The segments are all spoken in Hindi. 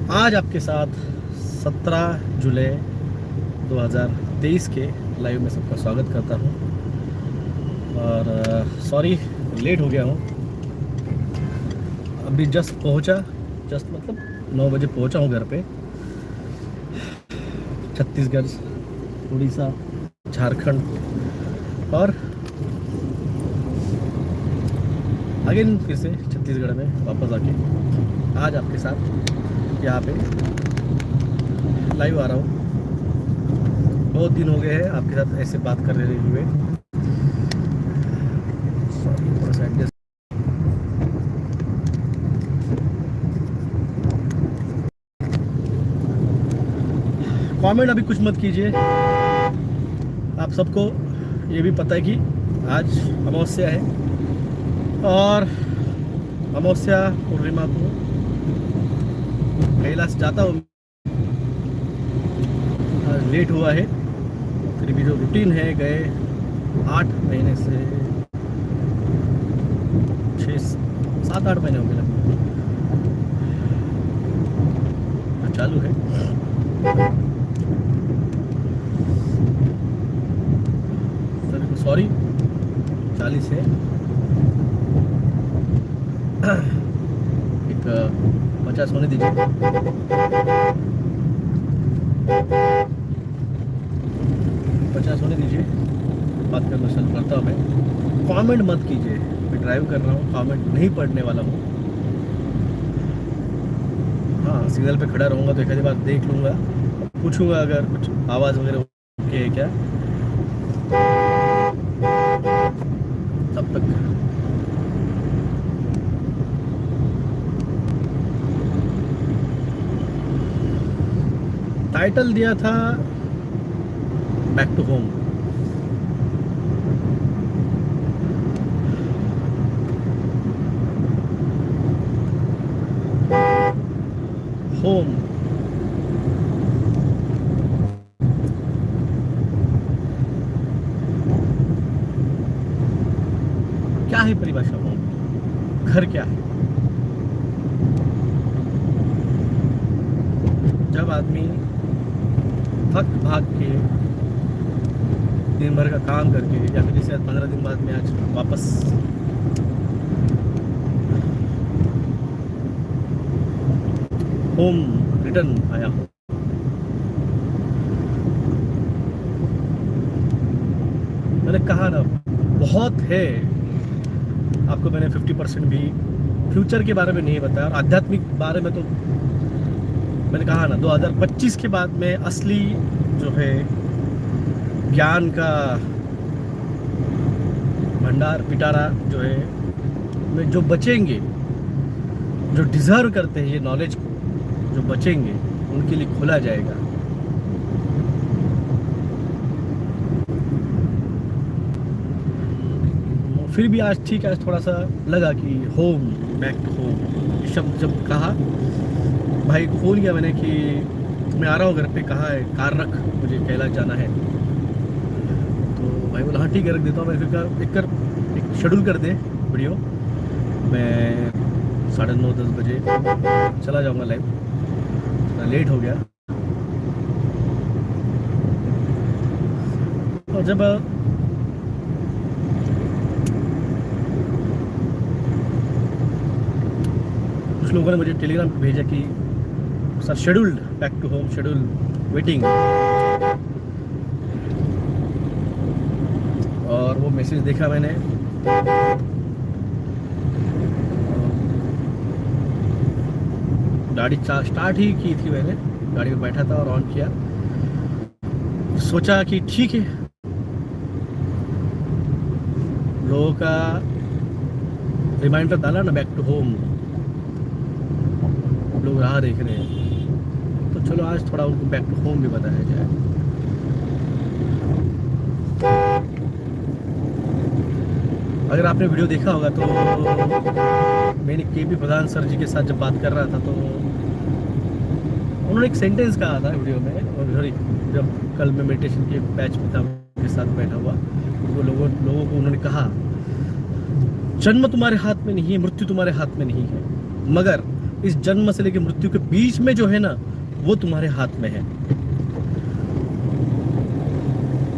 आज आपके साथ 17 जुलाई 2023 के लाइव में सबका स्वागत करता हूं। और सॉरी लेट हो गया हूं। अभी जस्ट पहुंचा, जस्ट मतलब 9 बजे पहुंचा हूं घर पे। छत्तीसगढ़, उड़ीसा, झारखंड और अगेन फिर से छत्तीसगढ़ में वापस आके आज आपके साथ यहाँ पे लाइव आ रहा हूँ। बहुत दिन हो गए हैं आपके साथ ऐसे बात कर रहे हुए। सॉरी थोड़ा सा एडजस्ट। कमेंट अभी कुछ मत कीजिए। आप सबको ये भी पता है कि आज अमावस्या है और अमावस्या पूर्णिमा को कैलाश जाता हूँ। आज लेट हुआ है, फिर भी जो रूटीन है गए 8 महीने से 7-8 महीने हो गए लगभग जो चालू है। सभी को सॉरी। 40 है, एक 50 होने दीजिए। 50 होने दीजिए, बात करना शुरू करता हूँ मैं। कमेंट मत कीजिए, मैं ड्राइव कर रहा हूँ, कमेंट नहीं पढ़ने वाला हूँ। हाँ, सिग्नल पे खड़ा रहूँगा तो एक आधी बार देख लूँगा, पूछूंगा अगर कुछ आवाज़ वगैरह ओके है क्या, तब तक टाइटल दिया था बैक टू होम। होम क्या है परिभाषा? होम घर क्या है? जब आदमी थक भाग के दिन भर का काम करके या फिर जैसे 15 दिन बाद में आज वापस होम रिटर्न आया हूँ। मैंने कहा ना, बहुत है। आपको मैंने 50% भी फ्यूचर के बारे में नहीं बताया, और आध्यात्मिक बारे में तो मैंने कहा ना 2025 के बाद में असली जो है ज्ञान का भंडार पिटारा जो है, में जो बचेंगे, जो डिजर्व करते हैं ये नॉलेज को, जो बचेंगे उनके लिए खोला जाएगा। फिर भी आज ठीक है, आज थोड़ा सा लगा कि होम, बैक टू होम शब्द जब कहा, भाई को फ़ोन किया मैंने कि मैं आ रहा हूँ घर पे, कहाँ है, कार रख, मुझे कैलाश जाना है। तो भाई बोला हाँ ठीक है रख देता हूँ। मैं फिर एक शेड्यूल कर दे वीडियो, मैं 9:30-10 बजे चला जाऊँगा लाइव। लेट हो गया। और जब कुछ लोगों ने मुझे टेलीग्राम पे भेजा कि sir scheduled back to home, schedule waiting, और वो मैसेज देखा मैंने। गाड़ी स्टार्ट ही की थी मैंने, गाड़ी में बैठा था और ऑन किया, सोचा कि ठीक है, लोगों का रिमाइंडर डाला ना बैक टू होम, लोग राह देख रहे हैं, तो चलो आज थोड़ा उनको बैक टू होम भी बताया जाए। अगर आपने वीडियो देखा होगा तो मैंने के.पी. प्रधान सर जी के साथ जब बात कर रहा था तो उन्होंने एक सेंटेंस कहा था वीडियो में, और जब कल मैं मेडिटेशन के बैच में था उनके साथ बैठा हुआ, तो लोगों को उन्होंने कहा, जन्म तुम्हारे हाथ में नहीं है, मृत्यु तुम्हारे हाथ में नहीं है, मगर इस जन्म से लेकर मृत्यु के बीच में जो है ना, वो तुम्हारे हाथ में है।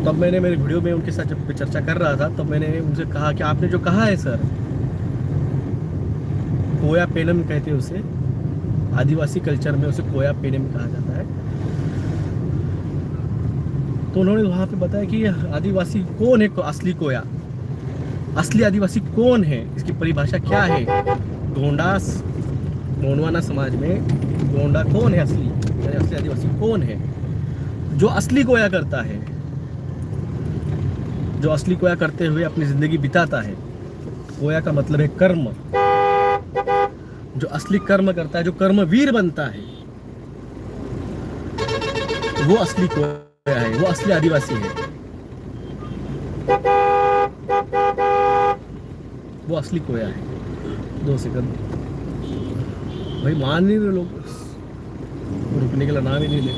तब मैंने मेरे वीडियो में उनके साथ जब चर्चा कर रहा था, तब मैंने उनसे कहा कि आपने जो कहा है सर, कोया पेनम कहते हैं उसे, आदिवासी कल्चर में उसे कोया पेनम कहा जाता है। तो उन्होंने वहाँ पे बताया कि आदिवासी कौन है, असली कोया, असली आदिवासी कौन है, इसकी परिभाषा क्या है। गोंडवाना समाज में गोंडा कौन है, असली आदिवासी कौन है, जो असली कोया करता है, जो असली कोया करते हुए अपनी जिंदगी बिताता है। कोया का मतलब है कर्म, जो असली कर्म करता है, जो कर्मवीर बनता है, वो असली कोया है, वो असली आदिवासी है, वो असली कोया है। 2 सेकंड भाई, मान नहीं रहे लोग, रुकने के लिए नाम ही नहीं ले।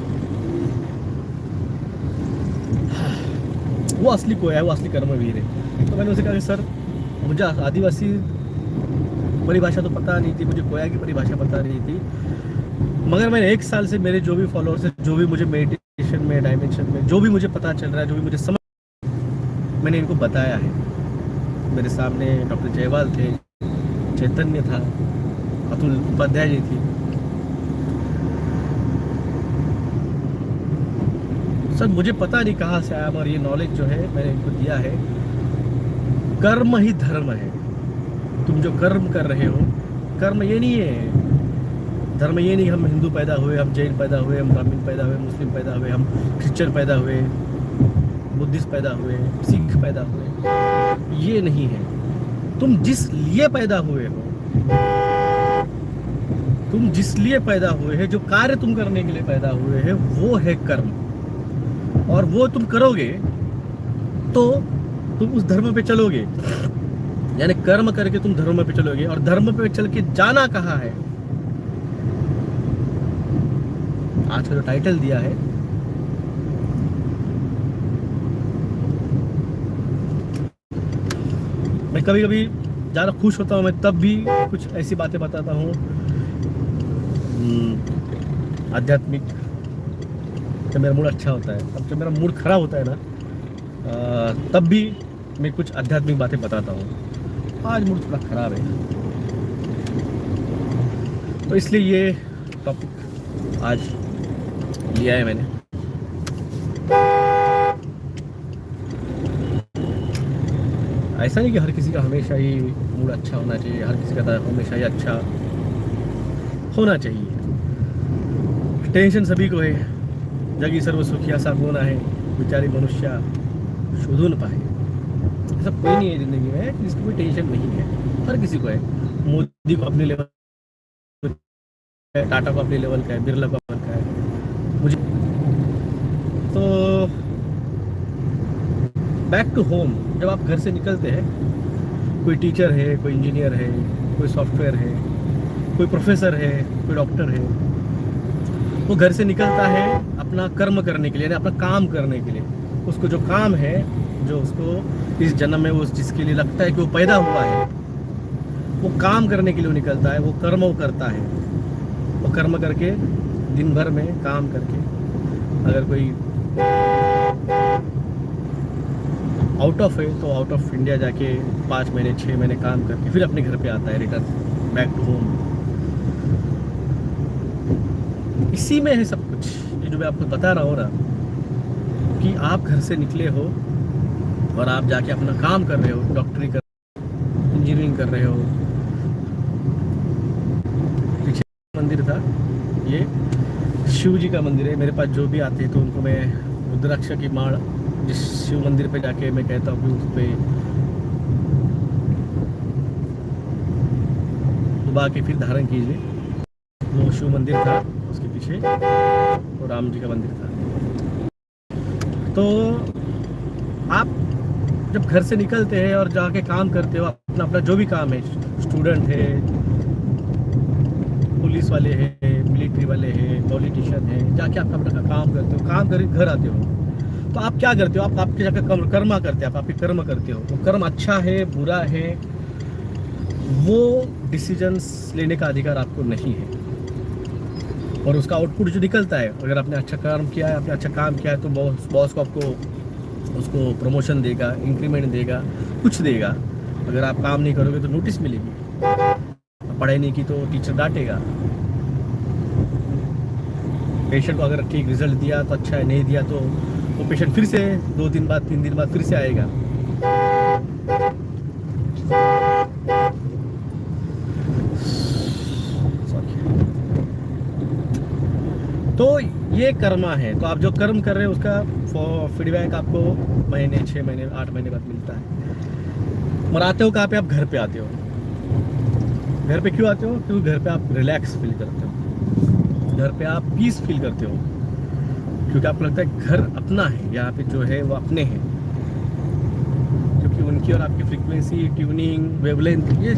वो असली कोया है, वो असली कर्मवीर है। तो मैंने उसे कहा कि सर, मुझे आदिवासी परिभाषा तो पता नहीं थी, मुझे कोया की परिभाषा पता नहीं थी, मगर मैंने 1 साल से मेरे जो भी फॉलोअर्स हैं, जो भी मुझे मेडिटेशन में, डायमेंशन में जो भी मुझे पता चल रहा है, जो भी मुझे समझ, मैंने इनको बताया है। मेरे सामने डॉक्टर जयवाल थे, चैतन्य था, अतुल उपाध्याय जी थी। सर मुझे पता नहीं कहाँ से आया, और ये नॉलेज जो है मैंने इनको दिया है। कर्म ही धर्म है। तुम जो कर्म कर रहे हो, कर्म ये नहीं है, धर्म ये नहीं हम हिंदू पैदा हुए, हम जैन पैदा हुए, हम ब्राह्मण पैदा हुए, मुस्लिम पैदा हुए, हम क्रिश्चियन पैदा हुए, बुद्धिस्ट पैदा हुए, सिख पैदा हुए, ये नहीं है। तुम जिस लिए पैदा हुए हो, तुम जिस लिए पैदा हुए हैं, जो कार्य तुम करने के लिए पैदा हुए हैं, वो है कर्म। और वो तुम करोगे तो तुम उस धर्म पे चलोगे, यानी कर्म करके तुम धर्म पे चलोगे। और धर्म पे चल के जाना कहाँ है, आज का जो टाइटल दिया है, मैं कभी कभी ज़्यादा खुश होता हूँ, मैं तब भी कुछ ऐसी बातें बताता हूँ आध्यात्मिक, जब मेरा मूड अच्छा होता है। अब जब मेरा मूड खराब होता है ना, तब भी मैं कुछ आध्यात्मिक बातें बताता हूँ। आज मूड थोड़ा खराब है, तो इसलिए ये टॉपिक आज लिया है मैंने। ऐसा नहीं कि हर किसी का हमेशा ही मूड अच्छा होना चाहिए, हर किसी का हमेशा ही अच्छा होना चाहिए। टेंशन सभी को है, जगी सर्व सुखिया सा कोना है, बेचारी मनुष्य शोधून पाए। ऐसा कोई नहीं है जिंदगी में जिसको कोई टेंशन नहीं है, हर किसी को है। मोदी को अपने लेवल, टाटा को अपने लेवल का है, बिरला को अपने का है, मुझे तो। बैक टू होम, जब आप घर से निकलते हैं, कोई टीचर है, कोई इंजीनियर है, कोई सॉफ्टवेयर है, कोई प्रोफेसर है, कोई डॉक्टर है, वो घर से निकलता है अपना कर्म करने के लिए, अपना काम करने के लिए। उसको जो काम है, जो उसको इस जन्म में वो जिसके लिए लगता है कि वो पैदा हुआ है, वो काम करने के लिए वो निकलता है, वो कर्म वो करता है। वो कर्म करके दिन भर में काम करके, अगर कोई आउट ऑफ है तो आउट ऑफ इंडिया जाके 5 महीने 6 महीने काम करके फिर अपने घर पे आता है, रिटर्न बैक टू होम। इसी में है सब कुछ। ये जो मैं आपको बता रहा हूँ ना, कि आप घर से निकले हो और आप जाके अपना काम कर रहे हो, डॉक्टरी कर, इंजीनियरिंग कर रहे हो। पीछे मंदिर था, ये शिव जी का मंदिर है। मेरे पास जो भी आते हैं तो उनको मैं रुद्राक्ष की माळ जिस शिव मंदिर पे जाके मैं कहता हूँ कि उस पर दुबा के फिर धारण कीजिए। वो शिव मंदिर था, उसके पीछे वो राम जी का मंदिर था। तो आप जब घर से निकलते हैं और जाके काम करते हो, अपना अपना जो भी काम है, स्टूडेंट है, पुलिस वाले हैं, मिलिट्री वाले हैं, पॉलिटिशियन है, जाके आप अपना काम करते हो, काम करके घर आते हो, तो आप क्या करते हो? आप आपके जाकर कर्मा करते हो, आप आपके कर्म करते हो। वो कर्म अच्छा है बुरा है, वो डिसीजंस लेने का अधिकार आपको नहीं है। और उसका आउटपुट जो निकलता है, अगर आपने अच्छा काम किया है, आपने अच्छा काम किया है, तो बॉस को आपको उसको प्रमोशन देगा, इंक्रीमेंट देगा, कुछ देगा। अगर आप काम नहीं करोगे तो नोटिस मिलेगी, पढ़ाई नहीं की तो टीचर डांटेगा। पेशेंट को अगर ठीक रिजल्ट दिया तो अच्छा है, नहीं दिया तो वो पेशेंट फिर से 2 दिन बाद 3 दिन बाद फिर से आएगा। तो ये कर्मा है। तो आप जो कर्म कर रहे हैं उसका फीडबैक आपको महीने, 6 महीने, 8 महीने बाद मिलता है। और आते हो कहाँ पे? आप घर पे आते हो। घर पे क्यों आते हो? क्योंकि घर पे आप रिलैक्स फील करते हो, घर पे आप पीस फील करते हो, क्योंकि आपको लगता है घर अपना है, यहाँ पे जो है वो अपने हैं, क्योंकि उनकी और आपकी फ्रीक्वेंसी, ट्यूनिंग, वेवलेंथ ये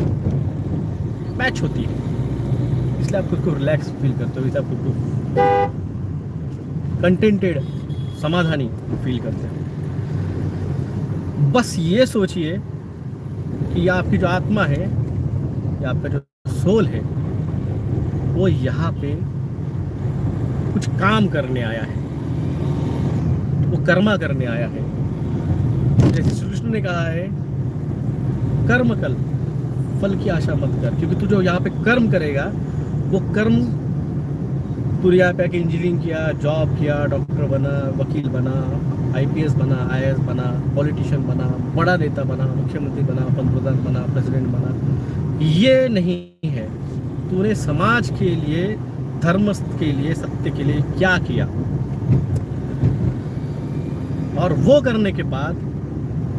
मैच होती है, इसलिए आप खुद को रिलैक्स फील करते हो, इसलिए आप खुद को कंटेंटेड, समाधानी फील करते हैं। बस ये सोचिए कि ये आपकी जो आत्मा है, या आपका जो सोल है, वो यहाँ पे कुछ काम करने आया है, वो कर्मा करने आया है। जैसे श्री कृष्ण ने कहा है, कर्म कल फल की आशा मत कर, क्योंकि तू जो यहाँ पे कर्म करेगा वो कर्म, तू यहाँ पे आके इंजीनियरिंग किया, जॉब किया, डॉक्टर बना, वकील बना, आईपीएस बना, आईएएस बना, पॉलिटिशियन बना, बड़ा नेता बना, मुख्यमंत्री बना, पंतप्रधान बना, प्रेसिडेंट बना, ये नहीं है। तूने समाज के लिए, धर्म के लिए, सत्य के लिए क्या किया, और वो करने के बाद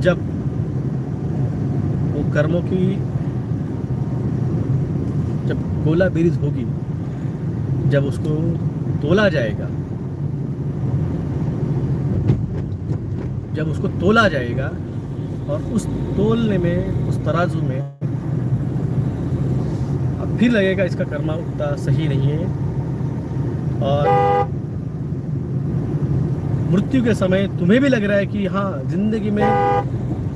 जब वो कर्मों की जब गोला बेरीज होगी, जब उसको तोला जाएगा, जब उसको तोला जाएगा, और उस तोलने में, उस तराजू में अब फिर लगेगा इसका कर्मा उतना सही नहीं है, और मृत्यु के समय तुम्हें भी लग रहा है कि हाँ, जिंदगी में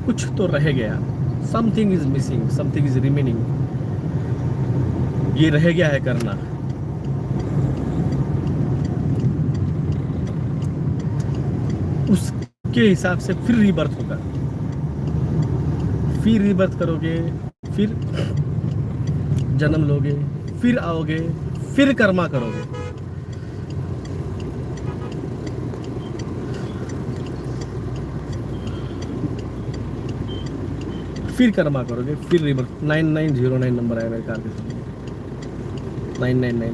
कुछ तो रह गया, something is missing, something is remaining, ये रह गया है करना। उसके हिसाब से फिर रीबर्थ होगा, फिर रीबर्थ करोगे, फिर जन्म लोगे, फिर आओगे, फिर कर्मा करोगे। फिर कर्मा करोगे, फिर रीबर्थ। 9909 नंबर आया मेरे कार के सामने, 999।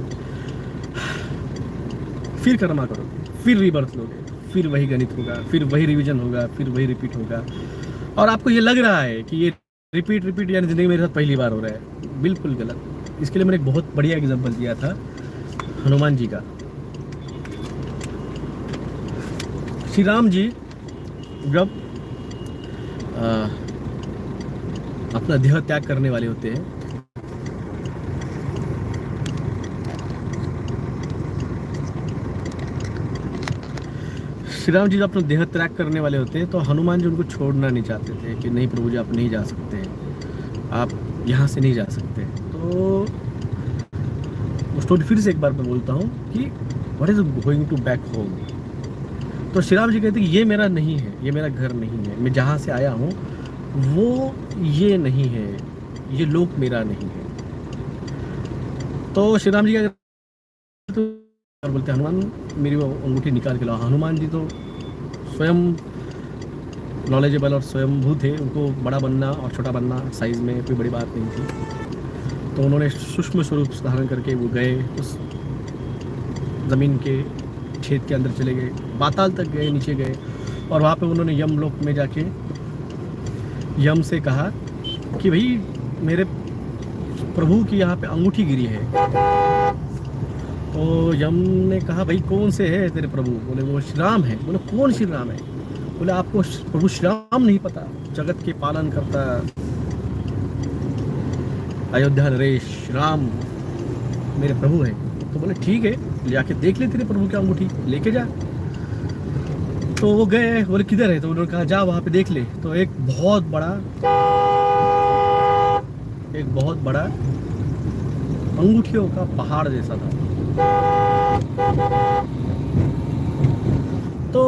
फिर कर्मा करोगे, फिर रीबर्थ लोगे, फिर वही गणित होगा, फिर वही रिवीजन होगा, फिर वही रिपीट होगा, और आपको ये लग रहा है कि ये रिपीट यानी जिंदगी मेरे साथ पहली बार हो रहा है। बिल्कुल गलत। इसके लिए मैंने एक बहुत बढ़िया एग्जांपल दिया था, हनुमान जी का। श्री राम जी जब अपना देह त्याग करने वाले होते हैं, श्री राम जी जब अपना देह त्याग करने वाले होते हैं, तो हनुमान जी उनको छोड़ना नहीं चाहते थे कि नहीं प्रभु जी, आप नहीं जा सकते हैं, आप यहाँ से नहीं जा सकते। तो वो स्टोरी फिर से एक बार मैं बोलता हूँ कि what is going to back home. तो श्री राम जी कहते हैं कि ये मेरा नहीं है, ये मेरा घर नहीं है, मैं जहाँ से आया हूँ वो ये नहीं है, ये लोक मेरा नहीं है। तो श्री राम जी क्या तो और बोलते, हनुमान मेरी वो अंगूठी निकाल के लाओ। हनुमान जी तो स्वयं नॉलेजेबल और स्वयंभू थे, उनको बड़ा बनना और छोटा बनना साइज़ में कोई बड़ी बात नहीं थी। तो उन्होंने सूक्ष्म स्वरूप धारण करके वो गए, उस ज़मीन के छेद के अंदर चले गए, पाताल तक गए, नीचे गए, और वहाँ पे उन्होंने यमलोक में जाके यम से कहा कि भाई मेरे प्रभु की यहाँ पे अंगूठी गिरी है। तो यम ने कहा भाई कौन से है तेरे प्रभु? बोले वो श्री राम है। बोले कौन श्री राम है? बोले आपको प्रभु श्री राम नहीं पता, जगत के पालन करता अयोध्या नरेश राम मेरे प्रभु है। तो बोले ठीक है, ले आके देख ले तेरे प्रभु की अंगूठी, लेके जा। तो वो गए, बोले किधर है? तो उन्होंने कहा जा वहाँ पे देख ले। तो एक बहुत बड़ा अंगूठियों का पहाड़ जैसा था। तो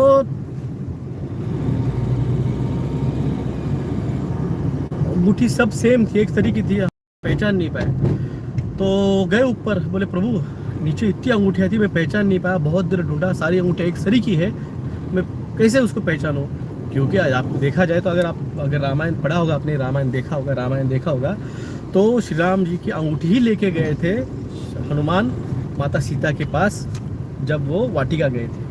अंगूठी सब सेम थी, एक तरीके थी, पहचान नहीं पाए। तो गए ऊपर, बोले प्रभु नीचे इतनी अंगूठियाँ थी, मैं पहचान नहीं पाया, बहुत देर ढूंढा, सारी अंगूठियाँ एक सरी की है, मैं कैसे उसको पहचानूं? क्योंकि आपको देखा जाए तो अगर रामायण पढ़ा होगा, आपने रामायण देखा होगा, तो श्री राम जी की अंगूठी ही लेके गए थे हनुमान माता सीता के पास, जब वो वाटिका गए थे।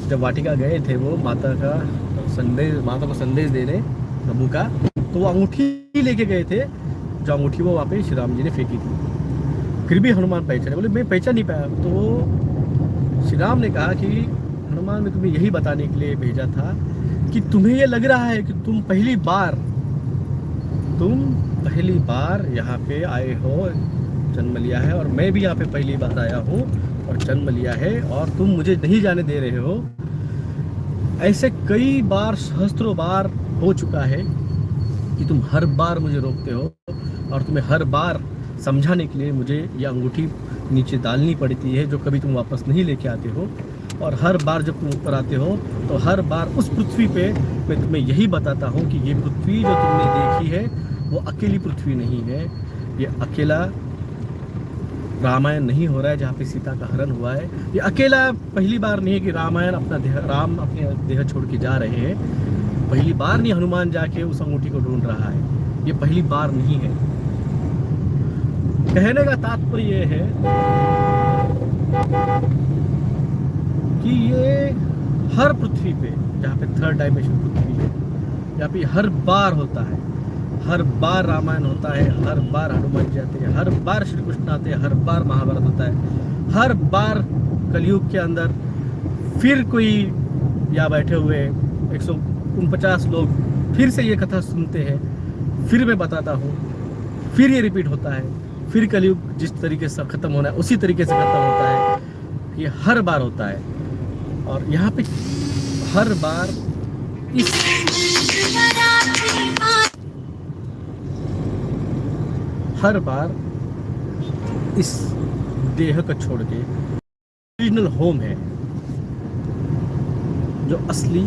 जब वाटिका गए थे वो माता को संदेश देने प्रभु का, तो वो अंगूठी ही लेके गए थे, जो अंगूठी वो वहाँ पे श्री राम जी ने फेंकी थी। फिर भी हनुमान पहचाने, बोले मैं पहचान नहीं पाया। तो श्री राम ने कहा कि हनुमान, मैं तुम्हें यही बताने के लिए भेजा था कि तुम्हें ये लग रहा है कि तुम पहली बार यहाँ पे आए हो, जन्म लिया है, और मैं भी यहाँ पे पहली बार आया हूँ और जन्म लिया है, और तुम मुझे नहीं जाने दे रहे हो। ऐसे कई बार, सहस्त्रों बार हो चुका है कि तुम हर बार मुझे रोकते हो, और तुम्हें हर बार समझाने के लिए मुझे ये अंगूठी नीचे डालनी पड़ती है, जो कभी तुम वापस नहीं लेके आते हो। और हर बार जब तुम ऊपर आते हो तो हर बार उस पृथ्वी पे मैं तुम्हें यही बताता हूँ कि ये पृथ्वी जो तुमने देखी है वो अकेली पृथ्वी नहीं है, ये अकेला रामायण नहीं हो रहा है जहाँ पे सीता का हरण हुआ है। ये अकेला पहली बार नहीं है कि राम अपने देह छोड़ के जा रहे हैं। पहली बार नहीं हनुमान जाके उस अंगूठी को ढूंढ रहा है, ये पहली बार नहीं है। कहने का तात्पर्य ये है कि ये हर पृथ्वी पे, जहाँ पे थर्ड डायमेंशन पृथ्वी है, जहाँ पे हर बार होता है, हर बार रामायण होता है, हर बार हनुमान जी आते हैं, हर बार श्री कृष्ण आते हैं, हर बार महाभारत होता है, हर बार कलयुग के अंदर फिर कोई या बैठे हुए 149 लोग फिर से ये कथा सुनते हैं, फिर मैं बताता हूँ, फिर ये रिपीट होता है, फिर कलयुग जिस तरीके से ख़त्म होना है उसी तरीके से ख़त्म होता है। ये हर बार होता है, और यहाँ पे हर बार इस देह को छोड़ के ओरिजिनल होम है, जो असली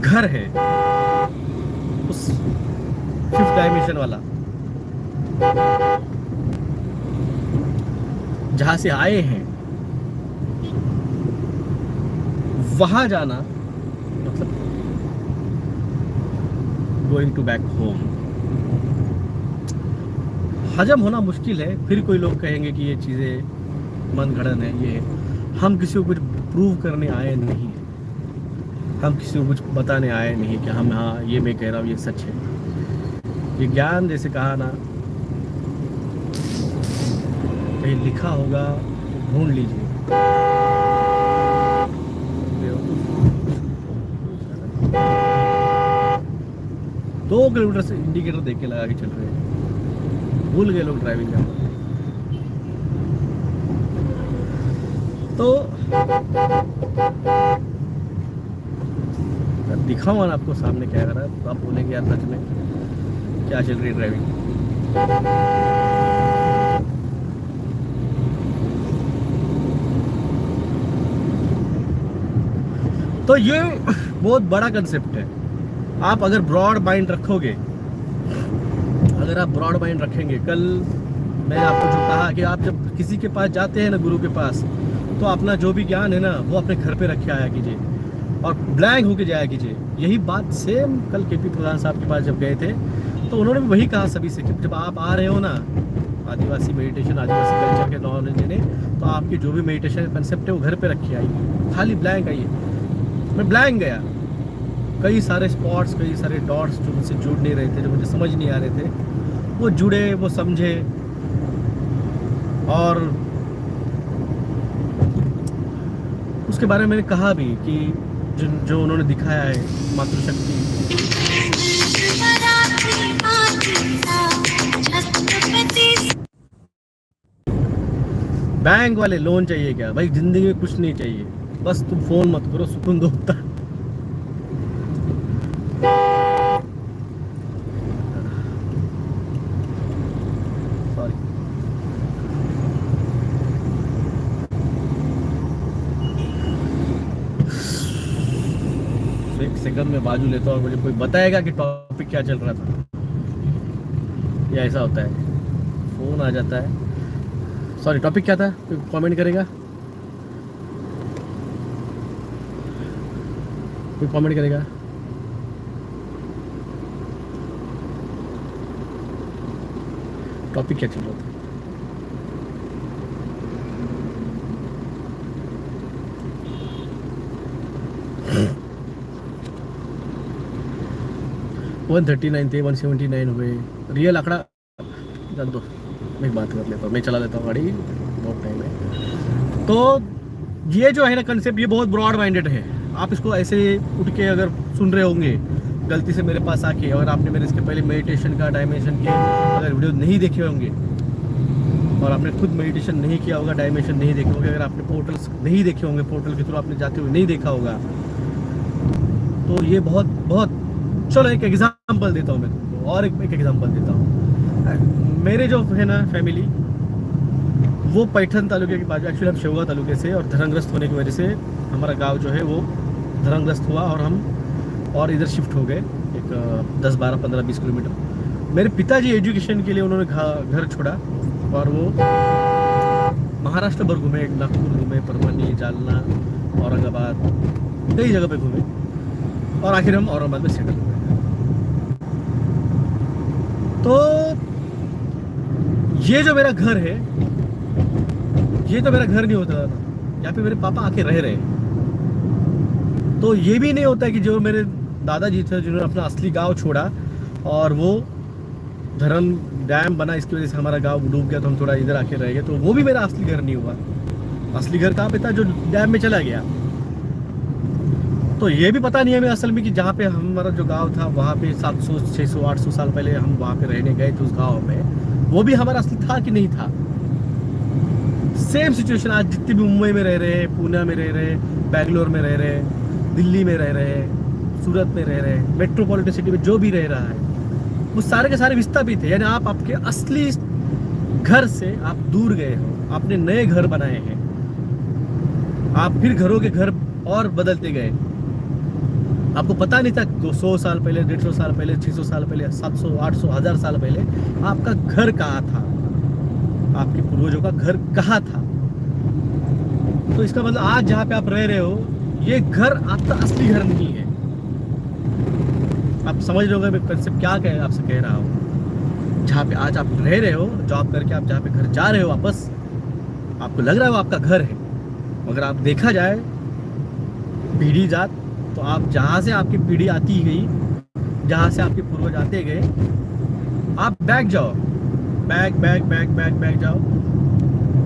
घर है, उस 5th डायमेंशन वाला, जहां से आए हैं, वहां जाना मतलब गोइंग टू बैक होम। हजम होना मुश्किल है। फिर कोई लोग कहेंगे कि ये चीज़ें मन गढ़ंत है, ये है। हम किसी को कुछ प्रूव करने आए नहीं हैं, हम किसी को कुछ बताने आए नहीं कि हम, हाँ ये मैं कह रहा हूँ ये सच है। ये ज्ञान जैसे कहा ना, कहीं लिखा होगा तो ढूंढ लीजिए। 2 किलोमीटर से इंडिकेटर देख के लगा के चल रहे हैं, भूल गए लोग ड्राइविंग करना। तो दिखाऊंगा ना आपको सामने क्या कर रहा है, तो आप बोलेंगे यार सच में क्या चल रही है ड्राइविंग। तो ये बहुत बड़ा कंसेप्ट है। आप अगर ब्रॉड माइंड रखोगे, अगर आप ब्रॉड माइंड रखेंगे, कल मैंने आपको जो कहा कि आप जब किसी के पास जाते हैं ना, गुरु के पास, तो अपना जो भी ज्ञान है ना वो अपने घर पे रखे आया कीजिए और ब्लैंक होके जाया कीजिए। यही बात सेम कल केपी प्रधान साहब के पास जब गए थे तो उन्होंने भी वही कहा सभी से कि जब आप आ रहे हो ना आदिवासी मेडिटेशन, आदिवासी कल्चर के नॉलेज लेने, तो आपकी जो भी मेडिटेशन कंसेप्ट है वो घर पे रखी आइए, खाली ब्लैंक आइए। मैं ब्लैंक गया, कई सारे स्पॉट्स, कई सारे डॉट्स जो मुझसे जुड़ नहीं रहे थे, जो मुझे समझ नहीं आ रहे थे, वो जुड़े, वो समझे। और उसके बारे में मैंने कहा भी कि जो उन्होंने दिखाया है मातृशक्ति, बैंक वाले लोन चाहिए क्या भाई? जिंदगी में कुछ नहीं चाहिए, बस तुम फोन मत करो, सुकून दो। सेकंड में बाजू लेता हूँ और मुझे कोई बताएगा कि टॉपिक क्या चल रहा था। या ऐसा होता है, फ़ोन आ जाता है। सॉरी, टॉपिक क्या था? कोई कमेंट करेगा? कोई कमेंट करेगा? टॉपिक क्या चल रहा था? वन 139 थे, 179 हुए। रियल आंकड़ा जान दो, मैं बात कर लेता हूँ, मैं चला लेता हूँ गाड़ी, बहुत टाइम है। तो ये जो है ना कंसेप्ट, ये बहुत ब्रॉड माइंडेड है। आप इसको ऐसे उठ के अगर सुन रहे होंगे गलती से मेरे पास आके, और आपने मेरे इसके पहले मेडिटेशन का, डायमेंशन के अगर वीडियो नहीं देखे होंगे, और आपने खुद मेडिटेशन नहीं किया होगा, डायमेंशन नहीं देखे होंगे, अगर आपने पोर्टल्स नहीं देखे होंगे, पोर्टल के थ्रू आपने जाते हुए नहीं देखा होगा, तो ये बहुत बहुत। चलो एक एग्जांपल देता हूँ मैं तुमको, और एक एग्जांपल देता हूँ। मेरे जो है ना फैमिली, वो पैठन तालुके के बाजू, एक्चुअली हम शेवगा तालुके से, और धर्मग्रस्त होने की वजह से हमारा गांव जो है वो धर्मग्रस्त हुआ, और हम और इधर शिफ्ट हो गए एक 10, 12, 15, 20 किलोमीटर। मेरे पिताजी एजुकेशन के लिए उन्होंने घर छोड़ा, और वो महाराष्ट्र भर घूमे, नागपुर घूमे, परभणी, जालना, औरंगाबाद, कई जगह पे घूमे, और आखिर हम औरंगाबाद में सेटल हुए। तो ये जो मेरा घर है, ये तो मेरा घर नहीं होता था, यहाँ पे मेरे पापा आके रह रहे। तो ये भी नहीं होता कि जो मेरे दादाजी थे जिन्होंने अपना असली गांव छोड़ा, और वो धरम डैम बना, इसकी वजह से हमारा गांव डूब गया, तो हम थोड़ा इधर आके रह गए, तो वो भी मेरा असली घर नहीं हुआ। असली घर कहाँ पे था? जो डैम में चला गया। तो ये भी पता नहीं है हमें असल में कि जहाँ पे हमारा जो गांव था, वहाँ पे 700, 600, 800 साल पहले हम वहाँ पे रहने गए थे उस गांव में, वो भी हमारा असली था कि नहीं था। सेम सिचुएशन आज जितने भी मुंबई में रह रहे, पुणे में रह रहे, बेंगलोर में रह रहे, दिल्ली में रह रहे, सूरत में रह रहे, मेट्रोपॉलिटन सिटी में जो भी रह रहा है, वो सारे के सारे विस्थापित है। यानी आप आपके असली घर से आप दूर गए हो, आपने नए घर बनाए हैं, आप फिर घरों के घर और बदलते गए। आपको पता नहीं था 200 साल पहले, 150 साल पहले, 600 साल पहले, 700, 800, 1000 साल पहले आपका घर कहाँ था, आपके पूर्वजों का घर कहाँ था। तो इसका मतलब आज जहाँ पे आप रह रहे हो, ये घर आपका असली घर नहीं है। आप समझ रहे होंगे मैं कंसेप्ट क्या आपसे कह रहा हूँ। जहाँ पे आज आप रह रहे हो, जॉब करके आप जहाँ पे घर जा रहे हो वापस, आपको लग रहा है वो आपका घर है, मगर आप देखा जाए पीढ़ी जात, तो आप जहाँ से आपकी पीढ़ी आती गई, जहाँ से आपके पूर्वज आते गए, आप बैक जाओ, बैक जाओ,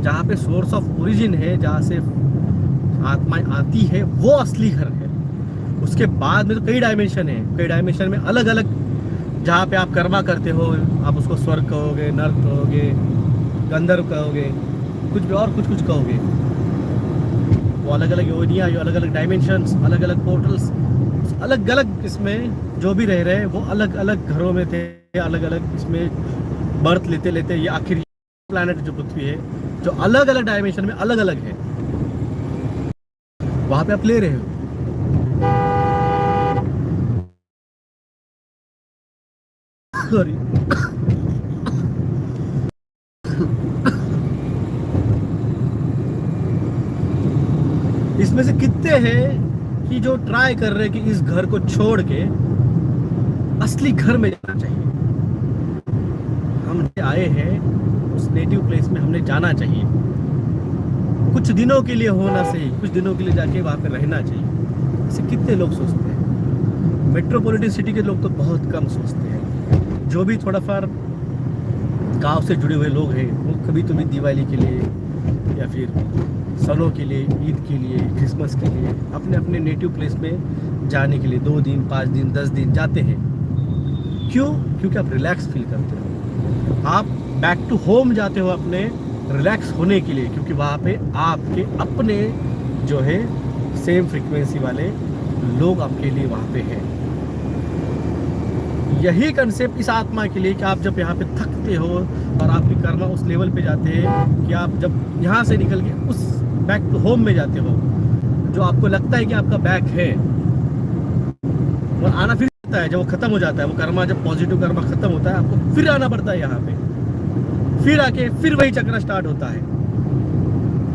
जहाँ पे सोर्स ऑफ ओरिजिन है, जहाँ से आत्माएं आती है, वो असली घर है। उसके बाद में तो कई डायमेंशन है, कई डायमेंशन में अलग अलग, जहाँ पे आप कर्मा करते हो, आप उसको स्वर्ग कहोगे, नर्क कहोगे, गंधर्व कहोगे, कुछ भी और कुछ कहोगे। वो अलग अलग योनियाँ, जो अलग अलग डायमेंशंस, अलग अलग पोर्टल्स, अलग अलग इसमें जो भी रह रहे, वो अलग अलग घरों में थे, अलग अलग इसमें बर्थ लेते लेते ये आखिर प्लैनेट जो पृथ्वी है, जो अलग अलग डायमेंशन में अलग अलग है, वहां पे आप ले रहे हो। सॉरी, इसमें से कितने हैं कि जो ट्राई कर रहे हैं कि इस घर को छोड़ के असली घर में जाना चाहिए। हम आए हैं उस नेटिव प्लेस में, हमने जाना चाहिए, कुछ दिनों के लिए होना सही, कुछ दिनों के लिए जाके वहाँ पे रहना चाहिए। ऐसे कितने लोग सोचते हैं। मेट्रोपॉलिटन सिटी के लोग तो बहुत कम सोचते हैं। जो भी थोड़ा फार गांव से जुड़े हुए लोग हैं, वो कभी तो भी दिवाली के लिए या फिर सलों के लिए, ईद के लिए, क्रिसमस के लिए अपने अपने नेटिव प्लेस में जाने के लिए 2 दिन, 5 दिन, 10 दिन जाते हैं। क्यों? क्योंकि आप रिलैक्स फील करते हो, आप बैक टू होम जाते हो अपने रिलैक्स होने के लिए, क्योंकि वहाँ पे आपके अपने जो है सेम फ्रीक्वेंसी वाले लोग आपके लिए वहाँ पे हैं। यही कंसेप्ट इस आत्मा के लिए कि आप जब यहाँ पे थकते हो और आपकी कर्मा उस लेवल पे जाते हैं कि आप जब यहाँ से निकल के उस बैक टू होम में जाते हो, जो आपको लगता है कि आपका बैक है, वो आना फिर आता है, जब वो खत्म हो जाता है, वो कर्मा, जब पॉजिटिव कर्मा खत्म होता है, आपको फिर आना पड़ता है यहाँ पे, फिर आके फिर वही चक्र स्टार्ट होता है।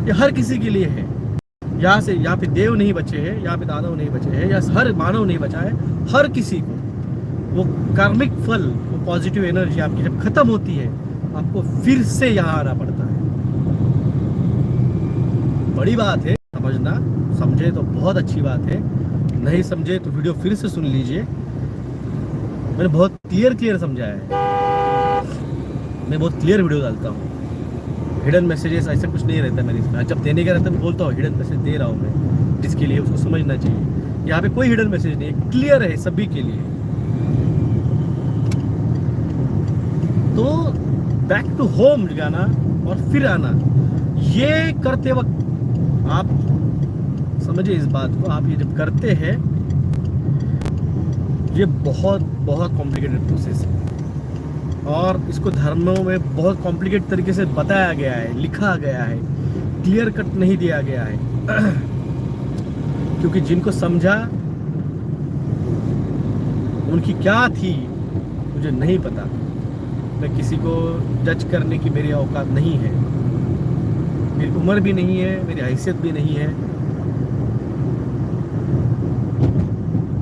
ये हर किसी के लिए है। यहाँ पे देव नहीं बचे हैं, यहाँ पे दानव नहीं बचे हैं, या हर मानव नहीं बचा है। हर किसी को वो कार्मिक फल, वो पॉजिटिव एनर्जी आपकी जब खत्म होती है, आपको फिर से यहाँ आना पड़ता है। बड़ी बात है समझना, समझे तो बहुत अच्छी बात है, नहीं समझे तो वीडियो फिर से सुन लीजिए। मैंने बहुत क्लियर समझाया है, मैं बहुत क्लियर वीडियो डालता हूँ। हिडन मैसेजेस ऐसा कुछ नहीं रहता मेरे इसमें। जब देने का रहता है मैं बोलता हूँ हिडन मैसेज दे रहा हूँ मैं, जिसके लिए उसको समझना चाहिए। यहाँ पे कोई हिडन मैसेज नहीं है, क्लियर है सभी के लिए। तो बैक टू होम जाना और फिर आना, ये करते वक्त आप समझिए इस बात को, आप ये जब करते हैं, ये बहुत बहुत कॉम्प्लिकेटेड प्रोसेस है, और इसको धर्मों में बहुत कॉम्प्लिकेटेड तरीके से बताया गया है, लिखा गया है, क्लियर कट नहीं दिया गया है। क्योंकि जिनको समझा उनकी क्या थी मुझे नहीं पता। मैं किसी को जज करने की मेरी औकात नहीं है, मेरी उम्र भी नहीं है, मेरी हैसियत भी नहीं है।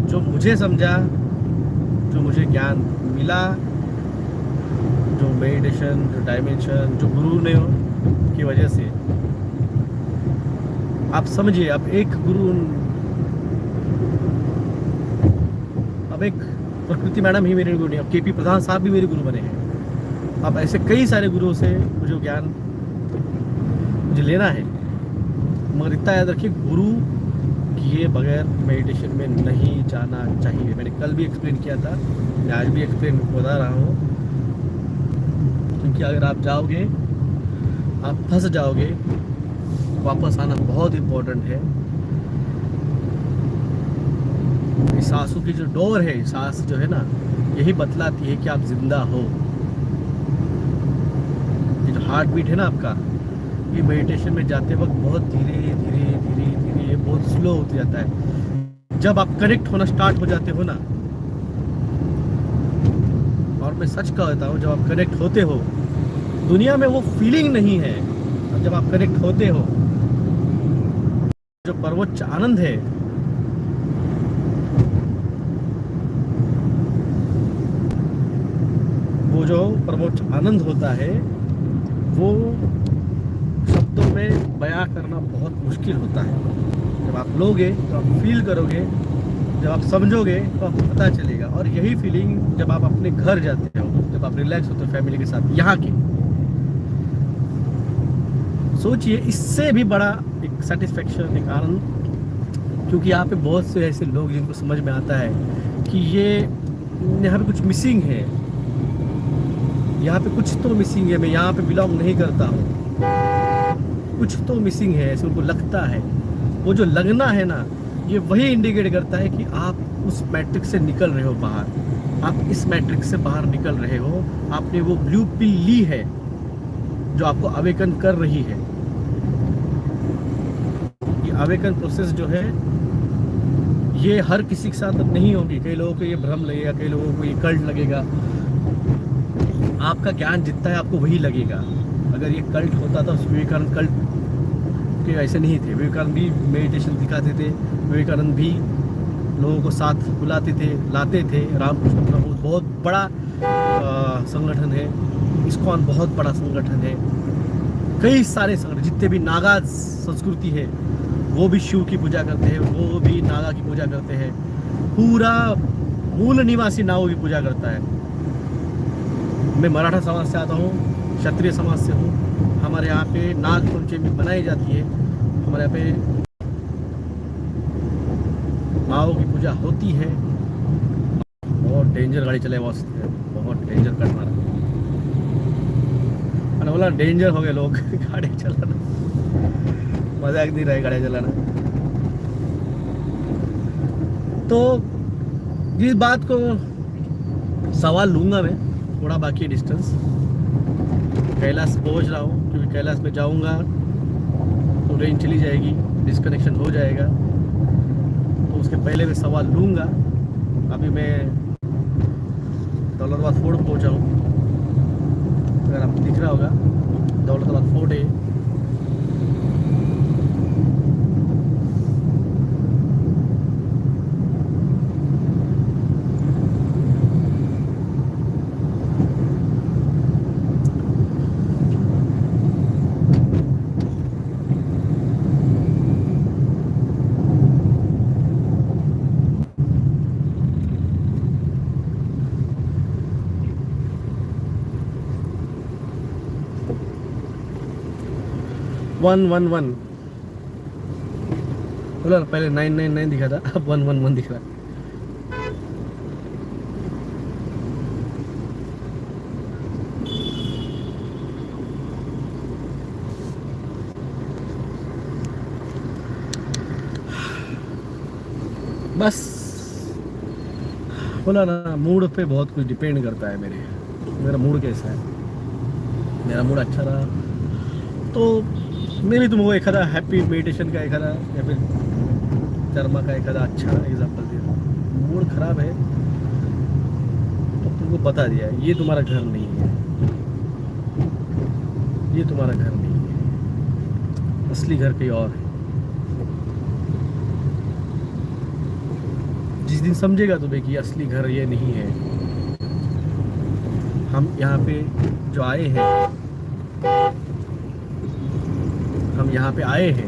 जो मुझे समझा, जो मुझे ज्ञान मिला, जो मेडिटेशन, जो डायमेंशन, जो गुरु ने की वजह से, आप समझिए, अब एक गुरु, अब एक प्रकृति मैडम ही मेरे गुरु नहीं, अब केपी प्रधान साहब भी मेरे गुरु बने हैं। अब ऐसे कई सारे गुरुओं से मुझे ज्ञान मुझे लेना है, मगर इतना याद रखिए, गुरु किए बगैर मेडिटेशन में नहीं जाना चाहिए। मैंने कल भी एक्सप्लेन किया था, मैं आज भी एक्सप्लेन बता रहा हूँ। क्योंकि अगर आप जाओगे, आप फंस जाओगे, वापस आना बहुत इम्पोर्टेंट है। सांसों की जो डोर है, सांस जो है ना, यही बतलाती है कि आप जिंदा हो। ये जो हार्ट बीट है ना आपका, ये मेडिटेशन में जाते वक्त बहुत धीरे धीरे धीरे धीरे बहुत स्लो होते जाता है। जब आप कनेक्ट होना स्टार्ट हो जाते हो ना, और मैं सच कहता हूँ, जब आप कनेक्ट होते हो, दुनिया में वो फीलिंग नहीं है। और जब आप कनेक्ट होते हो, जो सर्वोच्च आनंद है, वो जो सर्वोच्च आनंद होता है, वो शब्दों में बयां करना बहुत मुश्किल होता है। जब आप लोगे तो आप फील करोगे, जब आप समझोगे तो आपको पता चलेगा। और यही फीलिंग जब आप अपने घर जाते हो, जब आप रिलैक्स होते हो फैमिली के साथ, यहाँ के, सोचिए इससे भी बड़ा एक सेटिस्फेक्शन, एक आनंद। क्योंकि यहाँ पे बहुत से ऐसे लोग जिनको समझ में आता है कि ये यहाँ पे कुछ मिसिंग है, यहाँ पे कुछ तो मिसिंग है, मैं यहाँ पे बिलोंग नहीं करता हूँ, कुछ तो मिसिंग है, ऐसे उनको लगता है। वो जो लगना है ना, ये वही इंडिकेट करता है कि आप उस मैट्रिक्स से निकल रहे हो बाहर, आप इस मैट्रिक्स से बाहर निकल रहे हो। आपने वो ब्लू पिल ली है जो आपको अवेकन कर रही है। ये अवेकन प्रोसेस जो है, ये हर किसी के साथ नहीं होगी। कई लोगों को ये भ्रम लगेगा, कई लोगों को ये कल्ट लगेगा। आपका ज्ञान जितना है आपको वही लगेगा। अगर ये कल्ट होता तो विवेकानंद कल्ट के ऐसे नहीं थे। विवेकानंद भी मेडिटेशन सिखाते थे, विवेकानंद भी लोगों को साथ बुलाते थे, लाते थे। रामकृष्ण प्रभु बहुत बड़ा संगठन है, इस्कॉन बहुत बड़ा संगठन है, कई सारे संगठन, जितने भी नागा संस्कृति है वो भी शिव की पूजा करते हैं, वो भी नागा की पूजा करते हैं। पूरा मूल निवासी नागों की पूजा करता है। मैं मराठा समाज से आता हूँ, क्षत्रिय समाज से हूँ। हमारे यहाँ पे नाग पंचमी मनाई जाती है, हमारे यहाँ पे नागों की पूजा होती है। बहुत डेंजर गाड़ी चले, बहुत डेंजर कट मारा। मैंने बोला डेंजर हो गए लोग गाड़ी चलाना, मजाक नहीं रहे गाड़ी चलाना। तो जिस बात को सवाल लूँगा मैं, थोड़ा बाकी डिस्टेंस, कैलाश पहुँच रहा हूँ, क्योंकि कैलाश में जाऊँगा तो रेंज चली जाएगी, डिस्कनेक्शन हो जाएगा। तो उसके पहले मैं सवाल लूँगा अभी मैं दौलताबाद फोर्ट पहुंचा हूँ। अगर आपको दिख रहा होगा, दौलताबाद फोर्ट है। 111 बोला ना, पहले 999 दिखा था, अब 111 दिख रहा है। बस बोला ना, मूड पे बहुत कुछ डिपेंड करता है। मेरा मूड कैसा है। मेरा मूड अच्छा रहा तो मैं भी तुमको एक आधा हैप्पी मेडिटेशन का एक आधा या फिर कर्मा का एक आधा अच्छा एग्जाम्पल दिया। मूड खराब है तो तुमको बता दिया, ये तुम्हारा घर नहीं है, ये तुम्हारा घर नहीं है, असली घर कहीं और है। जिस दिन समझेगा तुम्हें कि असली घर ये नहीं है, हम यहाँ पे जो आए हैं, हम यहाँ पे आए हैं।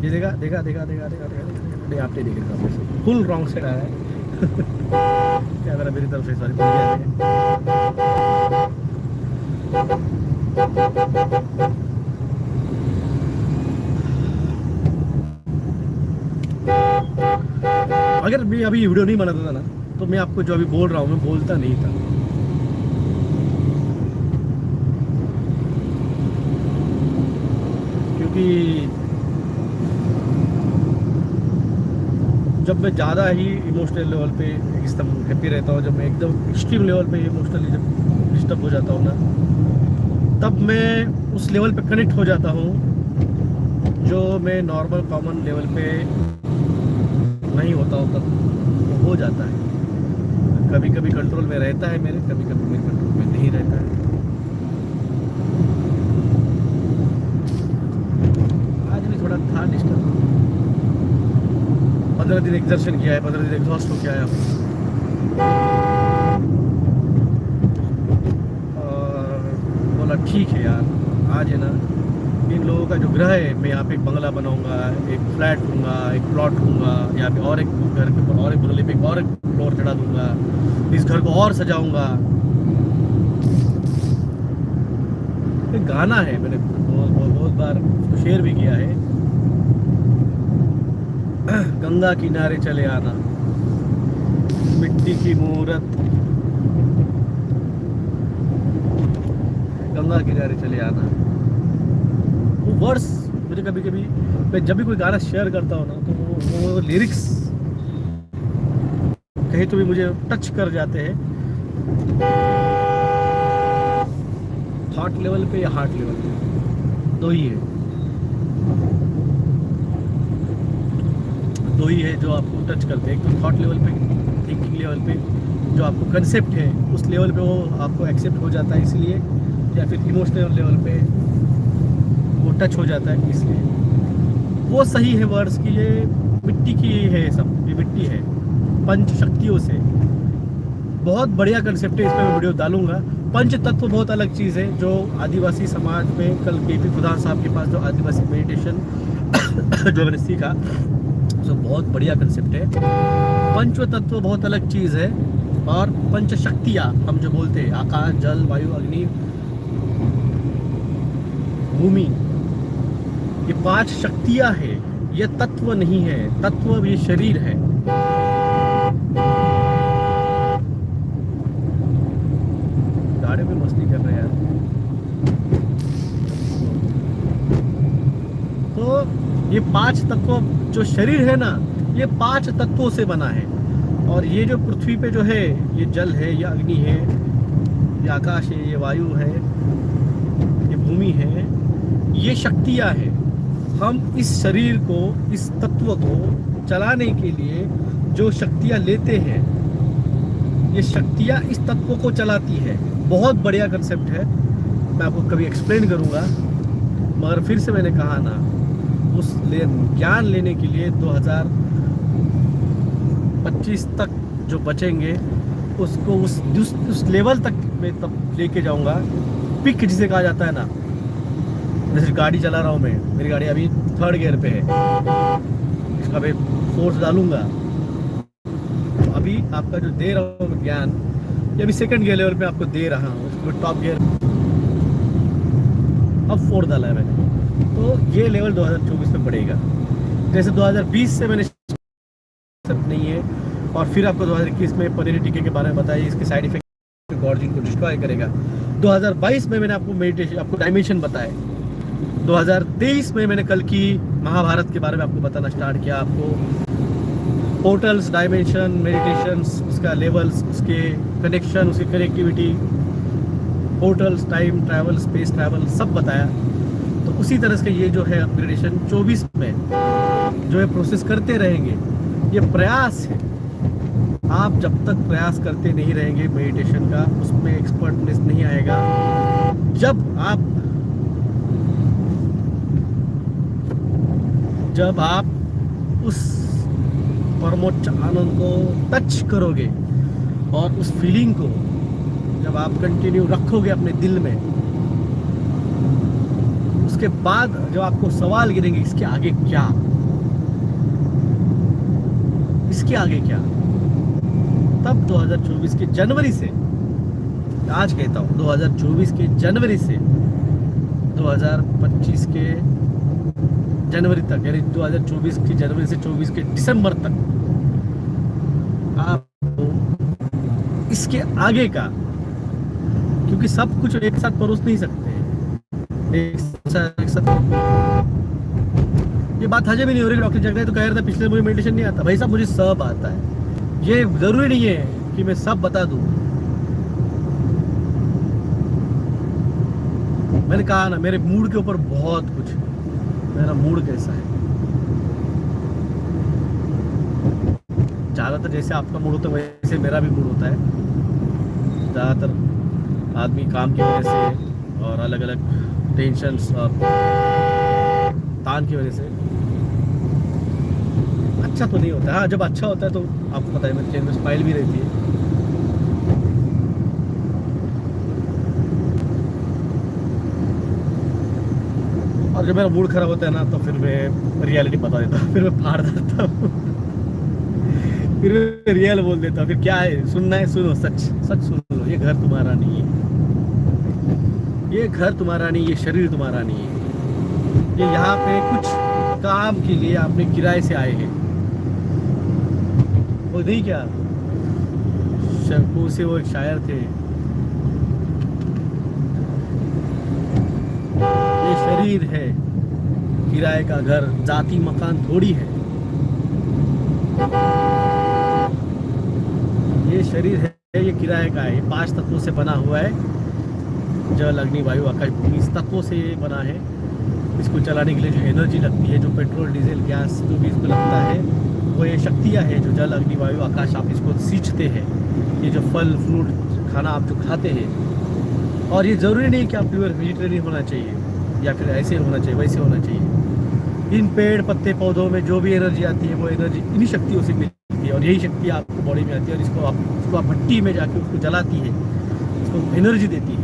ये देखा देखा देखा देखा देखा देखा देखा, आपने देखे सामने से फुल रॉन्ग साइड आया है। क्या मेरा मेरी तरफ से सॉरी, भूल गया अगर मैं अभी वीडियो नहीं बनाता था ना, तो मैं आपको जो अभी बोल रहा हूँ मैं बोलता नहीं था। क्योंकि जब मैं ज़्यादा ही इमोशनल लेवल पे एकदम हैप्पी रहता हूँ, जब मैं एकदम एक्सट्रीम लेवल पे इमोशनली जब डिस्टर्ब हो जाता हूँ ना, तब मैं उस लेवल पे कनेक्ट हो जाता हूँ जो मैं नॉर्मल कॉमन लेवल पे नहीं होता हूँ, तब वो हो जाता है। कभी कभी कंट्रोल में रहता है मेरे, कभी कभी मेरे कंट्रोल में नहीं रहता है। आज भी थोड़ा था डिस्टर्ब। 15 दिन एक्सर्शन किया है, 15 दिन एग्जॉस्ट होके आया हूँ। और बोला ठीक है यार, आज है ना, इन लोगों का जो ग्रह है, मैं यहाँ पे एक बंगला बनाऊंगा, एक फ्लैट लूँगा, एक प्लॉट लूँगा, यहाँ पे और एक घर के ऊपर और एक बंगले पे एक और एक फ्लोर चढ़ा दूंगा, इस घर को और सजाऊंगा। एक गाना है, मैंने बहुत बार शेयर भी किया है, गंगा किनारे चले आना, मिट्टी की मूरत, गंगा किनारे चले आना। वो वर्ड्स मुझे कभी कभी, मैं जब भी कोई गाना शेयर करता हूँ ना, तो वो लिरिक्स कहीं तो भी मुझे टच कर जाते हैं, थॉट लेवल पे या हार्ट लेवल पे, दो ही है जो आपको टच करते हैं। एक तो थॉट लेवल पे, थिंकिंग लेवल पे, जो आपको कंसेप्ट है उस लेवल पे वो आपको एक्सेप्ट हो जाता है इसलिए, या फिर इमोशनल लेवल पे वो टच हो जाता है इसलिए। वो सही है वर्ड्स की, ये मिट्टी की है, सब ये मिट्टी है, पंच शक्तियों से। बहुत बढ़िया कंसेप्ट है, इस पर मैं वीडियो डालूंगा। पंच तत्व बहुत अलग चीज़ है, जो आदिवासी समाज में, कल केपी खुदा साहब के पास जो आदिवासी मेडिटेशन जो मैंने सीखा, तो बहुत बढ़िया कंसेप्ट है। पंच तत्व बहुत अलग चीज़ है, और पंच शक्तियाँ हम जो बोलते हैं, आकाश, जल, वायु, अग्नि, भूमि, ये 5 शक्तियाँ है, ये तत्व नहीं है। तत्व ये शरीर है। गाड़ी में मस्ती कर रहे हैं यार। तो ये 5 तत्व जो शरीर है ना, ये 5 तत्वों से बना है। और ये जो पृथ्वी पे जो है, ये जल है, ये अग्नि है, ये आकाश है, ये वायु है, ये भूमि है, ये शक्तियाँ है। हम इस शरीर को, इस तत्व को चलाने के लिए जो शक्तियाँ लेते हैं, ये शक्तियाँ इस तत्वों को चलाती है। बहुत बढ़िया कंसेप्ट है, मैं आपको कभी एक्सप्लेन करूँगा। मगर फिर से मैंने कहा ना, उस ज्ञान लेने के लिए 2025 तक जो बचेंगे उसको उस लेवल तक मैं तब लेके जाऊंगा। पिक जिसे कहा जाता है ना, जैसे गाड़ी चला रहा हूँ मैं, मेरी गाड़ी अभी 3rd गियर पे है, इसका मैं फोर्स डालूंगा तो अभी आपका जो दे रहा हूँ ज्ञान, ये अभी 2nd गियर लेवल पे आपको दे रहा हूँ, उसको टॉप गियर अब 4 डाला है मैंने, तो ये लेवल 2024 में बढ़ेगा। जैसे 2020 से मैंने नहीं है, और फिर आपको 2021 में पनीर टीके के बारे में बताया, इसके साइड इफेक्ट गॉर्जिन को डिस्ट्रॉय करेगा। 2022 में मैंने आपको मेडिटेशन, आपको डायमेंशन बताए। 2023 में मैंने कल की महाभारत के बारे में आपको बताना स्टार्ट किया, आपको पोर्टल्स, डायमेंशन, मेडिटेशंस, उसका लेवल्स, उसके कनेक्शन, उसकी connectivity, portals, time travel, space travel, सब बताया। तो उसी तरह से ये जो है अपग्रेडेशन 24 में जो है प्रोसेस करते रहेंगे। ये प्रयास है, आप जब तक प्रयास करते नहीं रहेंगे मेडिटेशन का, उसमें एक्सपर्टनेस नहीं आएगा। जब आप उस परमोच्च आनंद को टच करोगे और उस फीलिंग को जब आप कंटिन्यू रखोगे अपने दिल में, उसके बाद जब आपको सवाल गिरेंगे इसके आगे क्या, इसके आगे क्या, तब 2024 के जनवरी से, आज कहता हूँ 2024 के जनवरी से 2025 के जनवरी तक, यानी 2024 की जनवरी से 24 के दिसंबर तक आपको इसके आगे का, क्योंकि सब कुछ एक साथ परोस नहीं सकते, एक साथ ये बात हजम ही नहीं हो रही। डॉक्टर जगदे तो कह रहा था पिछले मुझे मेडिटेशन नहीं आता। भाई साहब मुझे सब आता है, ये जरूरी नहीं है कि मैं सब बता दूं। मैंने कहा ना, मेरे मूड के ऊपर बहुत कुछ, मेरा मूड कैसा है, ज़्यादातर जैसे आपका मूड होता है वैसे मेरा भी मूड होता है। ज़्यादातर आदमी काम की वजह से और अलग अलग टेंशन्स और तान की वजह से अच्छा तो नहीं होता है। हाँ, जब अच्छा होता है तो आपको पता है मेरे चेहरे में स्माइल भी रहती है। और जब मेरा मूड खराब होता है ना, तो फिर मैं रियलिटी बता देता हूँ, फिर मैं फाड़ देता हूँ, फिर मैं रियल बोल देता हूँ। फिर क्या है, सुनना है सुनो, सच सच सुन लो। ये घर तुम्हारा नहीं है, ये घर तुम्हारा नहीं, ये शरीर तुम्हारा नहीं है। ये यहाँ पे कुछ काम के लिए आपने किराए से आए हैं। वो नहीं क्या शरकू से वो एक शायर थे, ये शरीर है किराए का घर, जाती मकान थोड़ी है। ये शरीर है, ये किराए का है, ये 5 तत्वों से बना हुआ है, जल, अग्नि, वायु, आकाश, भूमि। इस तत्वों से ये बना है। इसको चलाने के लिए जो एनर्जी लगती है, जो पेट्रोल, डीजल, गैस जो भी इसको लगता है, वो ये शक्तियाँ है जो जल, अग्नि, वायु, आकाश, आप इसको सींचते हैं। ये जो फल फ्रूट खाना आप जो खाते हैं, और ये ज़रूरी नहीं कि आप प्योर वेजिटेरियन होना चाहिए या फिर ऐसे होना चाहिए वैसे होना चाहिए। इन पेड़ पत्ते पौधों में जो भी एनर्जी आती है, वो एनर्जी इन्हीं शक्तियों से मिलती है, और यही शक्ति आपको बॉडी में आती है, और इसको आप भट्टी में जाके उसको जलाती है, इसको एनर्जी देती है।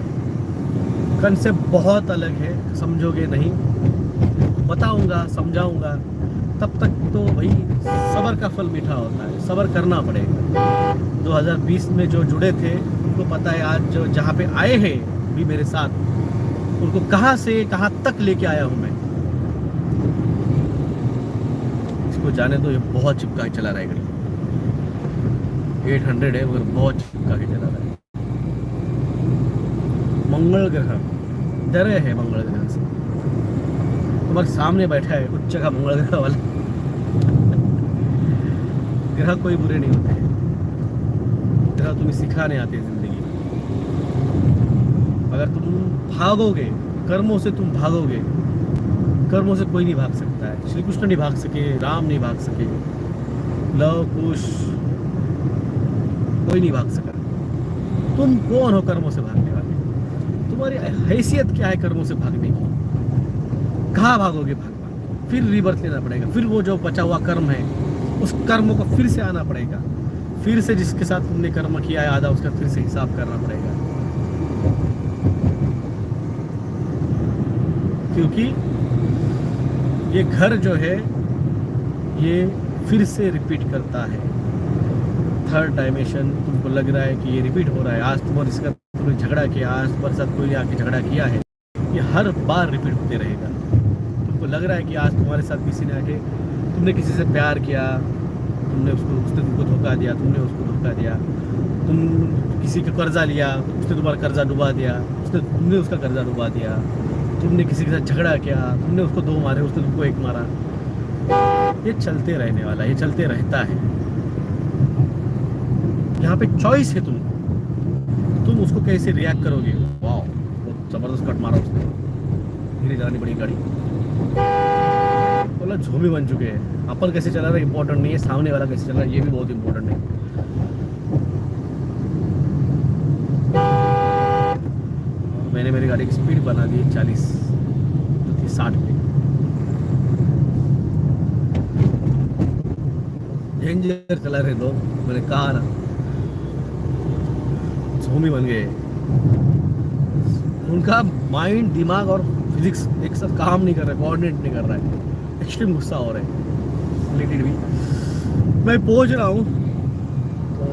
कंसेप्ट बहुत अलग है, समझोगे नहीं, बताऊंगा, समझाऊंगा, तब तक तो भाई सब्र का फल मीठा होता है, सब्र करना पड़ेगा। 2020 में जो जुड़े थे उनको पता है, आज जो जहाँ पे आए हैं भी मेरे साथ, उनको कहाँ से कहाँ तक लेके आया हूँ मैं। इसको जाने तो, ये बहुत चिपका के चला रहा है गाड़ी, 800 है मगर बहुत चिपका के चला रहा है। मंगल ग्रह डरे है, मंगल ग्रह से तुम्हारे सामने बैठा है उच्च का मंगल ग्रह वाला। ग्रह कोई बुरे नहीं होते, ग्रह तुम्हें सिखाने आते हैं जिंदगी। अगर तुम भागोगे कर्मों से, तुम भागोगे कर्मों से, कोई नहीं भाग सकता है। श्री कृष्ण नहीं भाग सके, राम नहीं भाग सके, लव कुश कोई नहीं भाग सका। तुम कौन हो कर्मों से भागने वाले? तुम्हारी हैसियत क्या है कर्मों से भागने की? कहाँ भागोगे? भाग फिर रिबर्थ लेना पड़ेगा, फिर वो जो बचा हुआ कर्म है उस कर्मों को फिर से आना पड़ेगा, फिर से जिसके साथ तुमने कर्म किया है आधा उसका फिर से हिसाब करना पड़ेगा। क्योंकि ये घर जो है ये फिर से रिपीट करता है। थर्ड डायमेंशन तुमको लग रहा है कि ये रिपीट हो रहा है, आज तुमने झगड़ा किया, आज तुम्हारे साथ कोई आके झगड़ा किया है, ये हर बार रिपीट होते रहेगा। तुमको लग रहा है कि आज तुम्हारे साथ किसी ने आके, तुमने किसी से प्यार किया, उसने तुमको धोखा दिया, तुमने उसको धोखा दिया, तुम किसी का कर्जा लिया, उसने तुम्हारा कर्जा डुबा दिया, तुमने उसका कर्जा डुबा दिया, तुमने किसी के साथ झगड़ा किया, तुमने उसको 2 मारे, उसने तुमको 1 मारा। ये चलते रहने वाला, ये चलते रहता है। यहाँ पे चॉइस है तुम उसको कैसे रिएक्ट करोगे। वाह, बहुत जबरदस्त कट मारा उसने, धीरे चलानी पड़ी गाड़ी। बोला झूमी बन चुके हैं। अपन कैसे चला रहा है इंपॉर्टेंट नहीं है, सामने वाला कैसे चल रहा है ये भी बहुत इंपॉर्टेंट है। मैंने मेरी गाड़ी की स्पीड बना दी 40, जो थी 60 पे। डेंजर चला रहे दो, मैंने कहा ना, झूमी बन गए। उनका माइंड, दिमाग और फिजिक्स एक साथ काम नहीं कर रहा है, कोऑर्डिनेट नहीं कर रहा है, एक्सट्रीम गुस्सा हो रहा है। रिलेटेड भी मैं पहुंच रहा हूँ, तो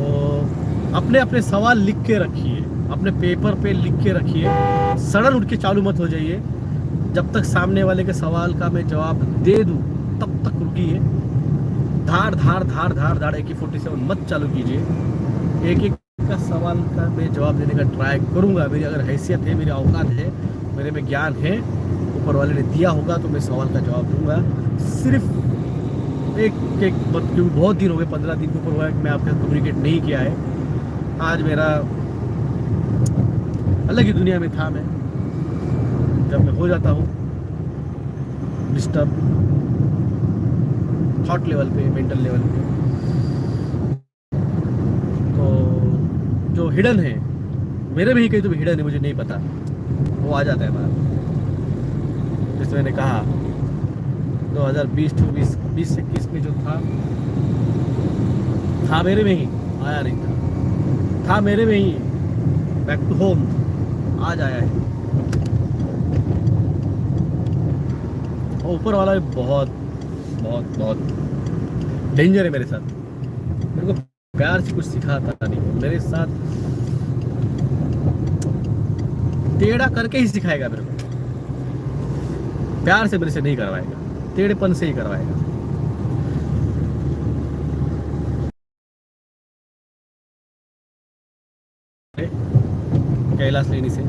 अपने अपने सवाल लिख के रखिए, अपने पेपर पे लिख के रखिए, सडन उठ के चालू मत हो जाइए। जब तक सामने वाले के सवाल का मैं जवाब दे दूं तब तक रुकिए। धार धार धार धार धार AK-47 मत चालू कीजिए। एक एक का सवाल का मैं जवाब देने का ट्राई करूंगा। मेरी अगर हैसियत है, मेरी औकात है, मेरे में ज्ञान है, ऊपर वाले ने दिया होगा तो मैं सवाल का जवाब दूंगा। सिर्फ एक क्योंकि बहुत दिन हो गए, 15 दिन के ऊपर हुआ है कि मैं आपके साथ कम्युनिकेट नहीं किया है। आज मेरा अलग ही दुनिया में था मैं। जब मैं हो जाता हूँ डिस्टर्ब थॉट लेवल पे, मेंटल लेवल पे, तो जो हिडन है मेरे में ही कहीं तो भी हिडन है, मुझे नहीं पता, वो आ जाता है बाहर। जैसे मैंने कहा 2020 से 21 में जो था मेरे में ही, आया नहीं था मेरे में ही। बैक टू होम आज आया है। और ऊपर वाला भी बहुत बहुत बहुत डेंजर है मेरे साथ। मेरे को प्यार से कुछ सिखाता नहीं, मेरे साथ टेढ़ा करके ही सिखाएगा मेरे को। प्यार से मेरे से नहीं करवाएगा, टेढ़ेपन से ही करवाएगा। कैलाश लेनी से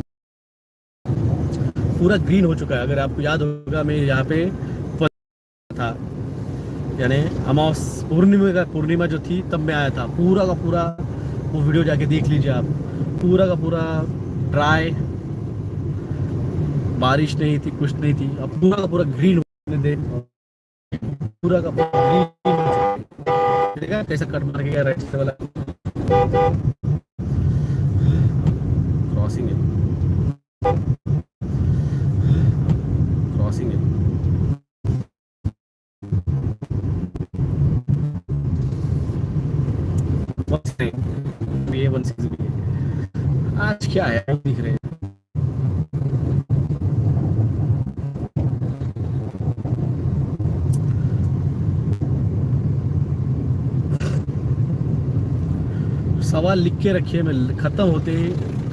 पूरा ग्रीन हो चुका है। अगर आपको याद होगा, मैं यहाँ पे था, यानी अमावस पूर्णिमा जो थी तब मैं आया था। पूरा का पूरा वो वीडियो जाके देख लीजिए आप, पूरा का पूरा ड्राई, बारिश नहीं थी, कुछ नहीं थी। अब पूरा का पूरा ग्रीन होने दे, पूरा का पूरा ग्रीन। देखा कैसा कट मार के गया राइट वाला। क्रॉसिंग है, क्रॉसिंग है। आज क्या है दिख रहे हैं। सवाल लिख के रखिए। मैं खत्म होते ही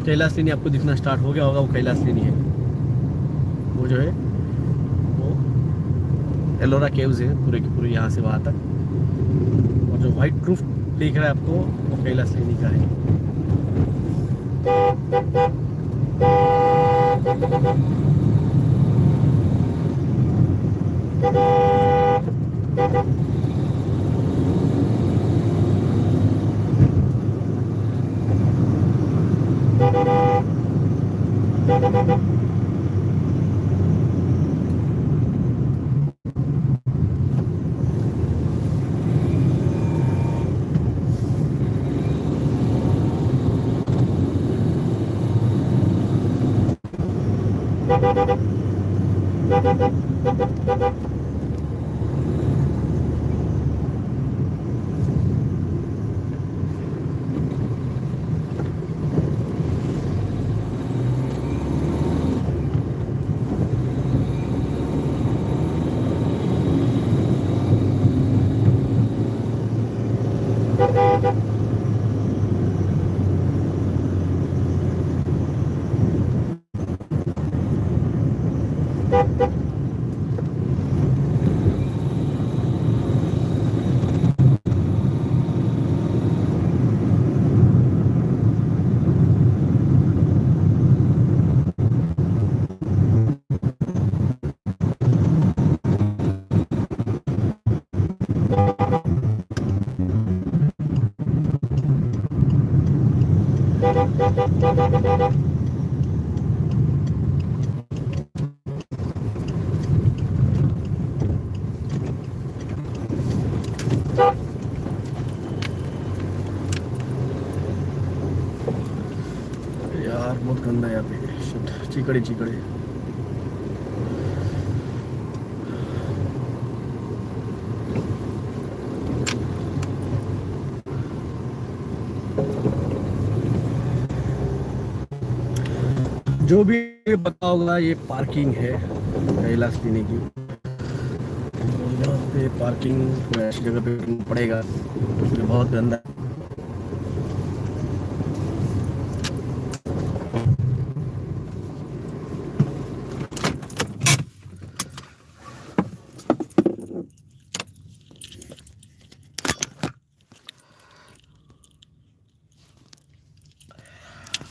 कैलाश लेनी आपको दिखना स्टार्ट हो गया होगा। वो कैलाश लेनी है, वो जो है वो एलोरा केव्स है, पूरे की पूरे यहाँ से वहाँ तक। और जो व्हाइट रूफ दिख रहा है आपको, वो कैलाश लेनी का है। यार बहुत गंदा है यहाँ पे, शिट, चिकड़े चिकड़े। जो भी पता होगा ये पार्किंग है कैलाश पीने की। यहाँ पे पार्किंग ऐसी जगह पे पड़ेगा, ये बहुत गंदा है।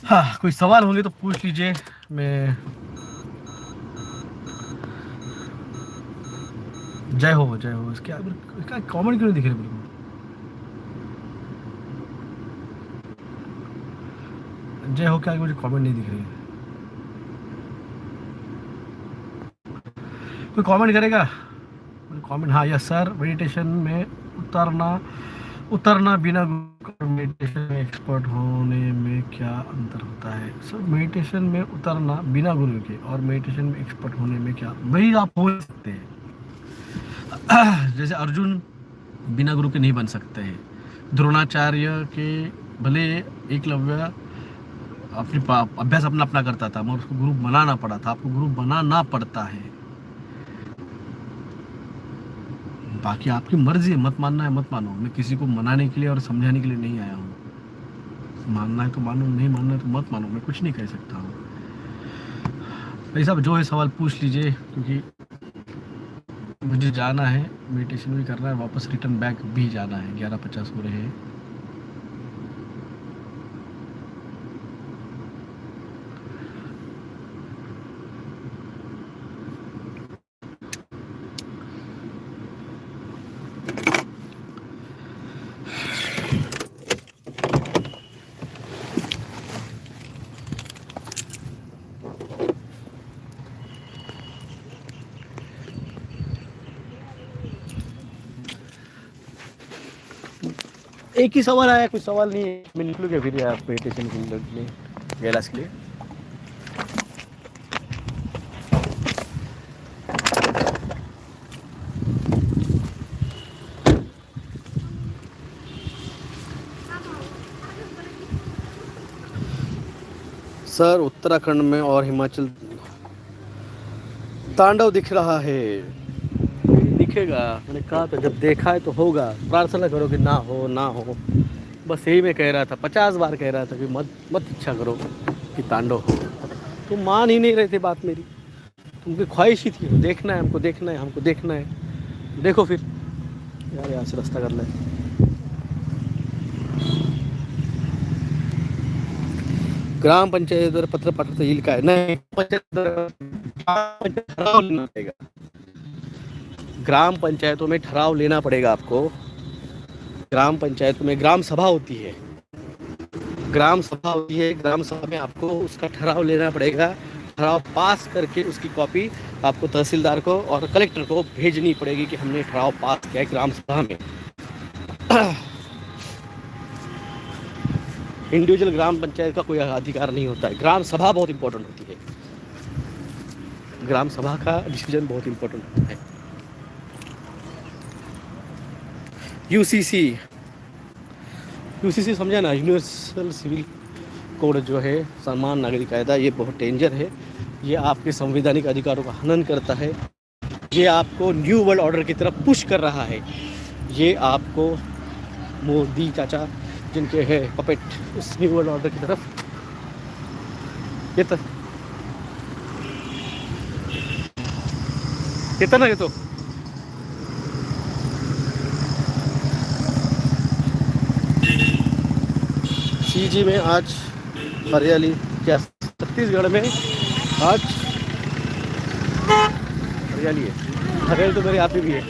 हाँ, कोई सवाल होंगे तो पूछ लीजिए। मैं जय हो जय हो। इसका कमेंट क्यों नहीं दिख रहे मेरे को? जय हो क्या मुझे कमेंट नहीं दिख रही? कोई कमेंट करेगा? कमेंट, हाँ यस सर। मेडिटेशन में उतरना उतरना बिना मेडिटेशन में एक्सपर्ट होने में क्या अंतर होता है? सर मेडिटेशन में उतरना बिना गुरु के और मेडिटेशन में एक्सपर्ट होने में क्या, वही आप हो सकते हैं। जैसे अर्जुन बिना गुरु के नहीं बन सकते हैं, द्रोणाचार्य के भले एकलव्य अपनी अभ्यास अपना अपना करता था मगर उसको गुरु बनाना पड़ा था, आपको गुरु बनाना पड़ता है। बाकी आपकी मर्जी है, मत मानना है मत मानो। मैं किसी को मनाने के लिए और समझाने के लिए नहीं आया हूँ। मानना है तो मानो, नहीं मानना है तो मत मानो, मैं कुछ नहीं कह सकता हूँ। भाई साहब जो है सवाल पूछ लीजिए, क्योंकि मुझे जाना है, मेडिटेशन भी करना है, वापस रिटर्न बैक भी जाना है। 11:50 हो रहे हैं। एक ही सवाल आया, कुछ सवाल नहीं है। मैं निकलू क्या फिर आप मेडिटेशन के लिए, कैलाश के लिए? सर उत्तराखंड में और हिमाचल तांडव दिख रहा है। दिखेगा, मैंने कहा तो जब देखा है तो होगा। प्रार्थना करो कि ना हो ना हो, बस यही मैं कह रहा था। 50 बार कह रहा था कि मत मत इच्छा करो कि तांडव हो। तुम मान ही नहीं रहे थे बात मेरी। तुमकी ख्वाहिश ही थी देखना है, हमको देखना है, हमको देखना है। देखो फिर यार, यहाँ से रास्ता करना है। ग्राम पंचायत द्वारा पत्र पाठवता येईल काय? नहीं, ठराव लेना पड़ेगा। ग्राम पंचायतों में ठराव लेना पड़ेगा आपको। ग्राम पंचायतों में ग्राम सभा होती है, ग्राम सभा होती है। ग्राम सभा में आपको उसका ठराव लेना पड़ेगा। ठराव पास करके उसकी कॉपी आपको तहसीलदार को और कलेक्टर को भेजनी पड़ेगी कि हमने ठराव पास किया है ग्राम सभा में। इंडिविजुअल ग्राम पंचायत का कोई अधिकार नहीं होता है। ग्राम सभा बहुत इंपॉर्टेंट होती है। ग्राम सभा का डिसीजन बहुत इम्पोर्टेंट होता है। यूसीसी, यूसीसी समझा ना, यूनिवर्सल सिविल कोड जो है, समान नागरिक कायदा, ये बहुत डेंजर है। ये आपके संवैधानिक अधिकारों का हनन करता है। ये आपको न्यू वर्ल्ड ऑर्डर की तरफ पुश कर रहा है। ये आपको मोदी चाचा जिनके है पपेट, उस न्यू वर्ल्ड ऑर्डर की तरफ ये था ना ये तो सीजी में आज हरियाली, क्या छत्तीसगढ़ में आज हरियाली है। हरियाली तो मेरे यहाँ भी है।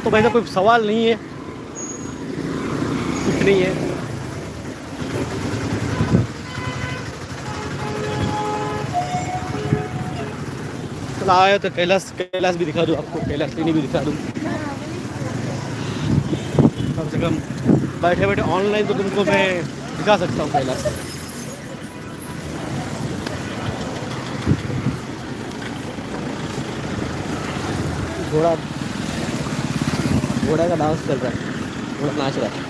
तो भाई कोई सवाल नहीं है, कुछ नहीं है। चला आया तो कैलाश भी दिखा दूँ आपको, कैलाश लेनी भी दिखा दूँ। कम से कम बैठे बैठे ऑनलाइन तो तुमको मैं दिखा सकता हूँ कैलाश। घोड़ा का डांस चल रहा है, घोड़ा नाच रहा है।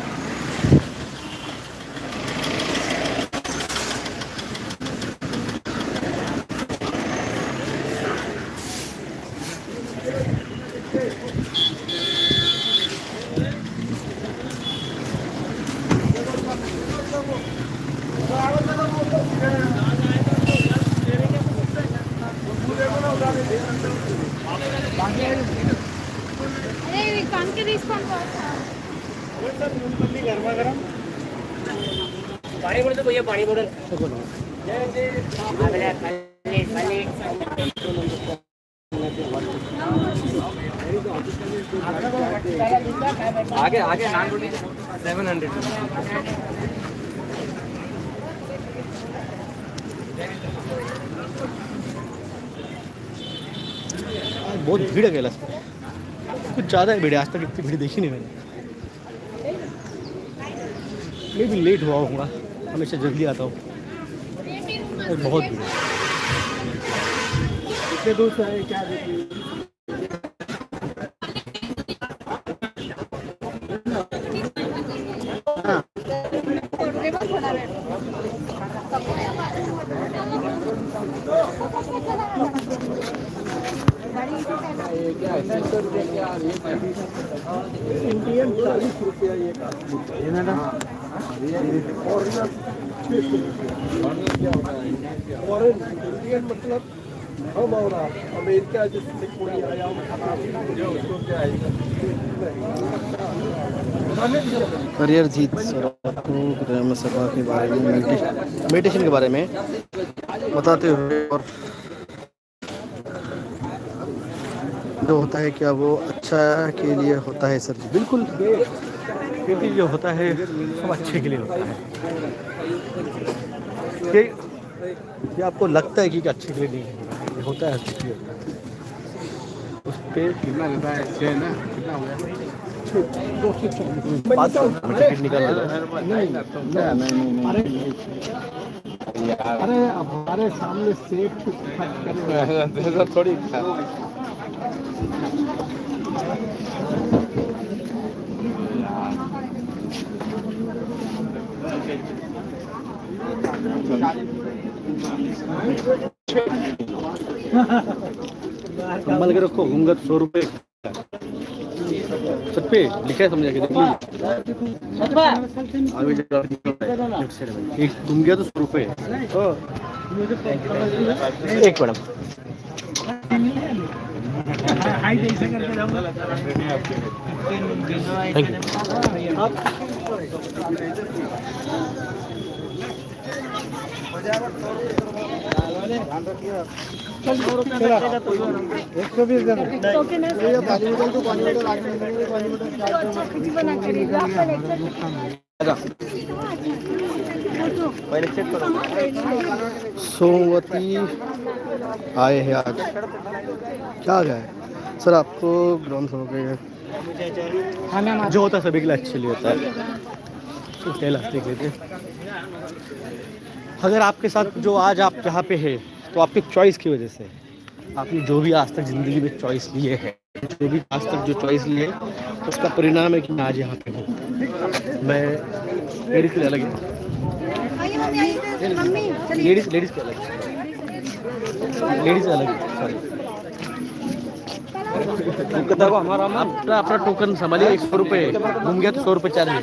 पानी बोतल तो भैया, पानी बोतल आगे आगे नान रोटी 700। बहुत भीड़ है कैलाश में, कुछ ज़्यादा है भीड़। आज तक इतनी भीड़ देखी नहीं मैंने। मैं भी लेट हुआ हूँ, हमेशा जल्दी आता हूँ। बहुत भीड़ है। इतने दूर से आए क्या देखिए। इंडियन 40 रुपया ये का और इंडियन मतलब हम और अमेरिका जिससे कोई आया करियर जीत सर, आपको ग्राम सभा के बारे में, मेडिटेशन के बारे में बताते हुए, और जो होता है क्या वो अच्छा के लिए होता है सर जी? बिल्कुल, क्योंकि जो होता है सब अच्छे के लिए होता है। ये आपको लगता है कि अच्छे के लिए नहीं है, ये होता है अच्छे के लिए होता है। उस पर कितना लेता है? 6 ना, कितना हो गया? 500 टिकट निकाल लेगा। अरे हमारे सामने सेठ थोड़ी संभाल के रखो, घूंगा तो 100 रुपये सब पे लिखा है, समझा के देख लीजिए। एक घूम गया तो 100 रुपये। एक मैडम थैंक यू। सोमवती आए हैं आज, क्या आ गया है सर? आपको ग्राम सभा के जो होता है सभी के लिए अच्छे लिए होता है। तो कैलाश देख लेते हैं। अगर आपके साथ जो आज आप यहाँ पे है तो आपकी चॉइस की वजह से, आपने जो भी आज तक ज़िंदगी में चॉइस लिए है, जो भी आज तक जो चॉइस लिए है, उसका परिणाम है कि मैं आज यहाँ पे हूँ। मैं लेडीज़ के लिए अलग है, लेडीज़ के अलग है, लेडीज़ अलग है, सॉरी। हमारा अपना अपना टोकन संभालिए। 100 रुपये घूम गया तो 100 रुपये चार्ज है।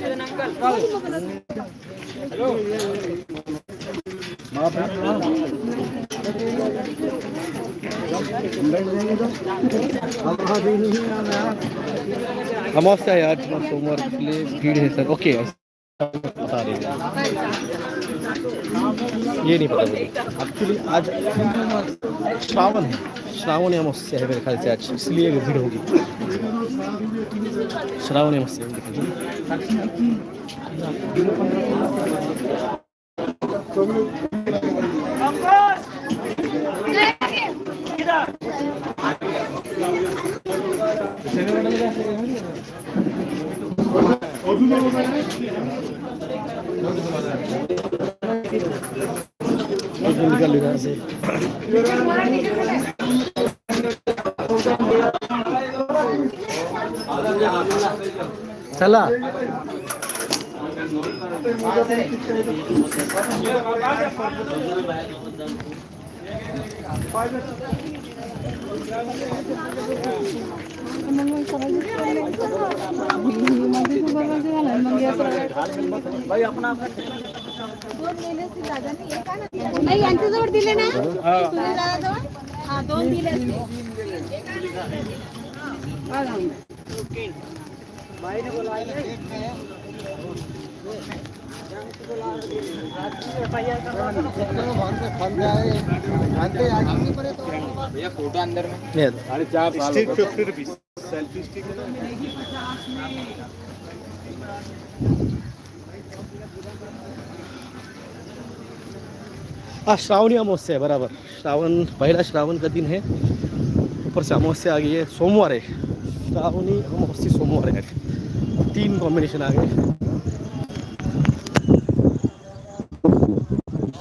अमावस्या है आज, सोमवार के लिए भीड़ है सर। ओके बता रहे हैं, ये नहीं पता मुझे एक्चुअली। आज श्रावण है, श्रावण अमावस्या है मेरे ख्याल से आज, इसलिए भीड़ होगी। श्रावण अमावस्या निकल इधर से। चला भाई अपना नाही यांच्याजवळ दिले ना तुम्ही दादाजवळ हा 2 दिले भैया फोटो अंदर में स्टिक 50 रुपीस सेल्फी स्टिक। हाँ श्रावणी अमावस्या है बराबर। श्रावण, पहला श्रावण का दिन है, ऊपर से अमावस्या आ गई है, सोमवार है। श्रावणी अमावस्या सोमवार है, 3 कॉम्बिनेशन आ गए।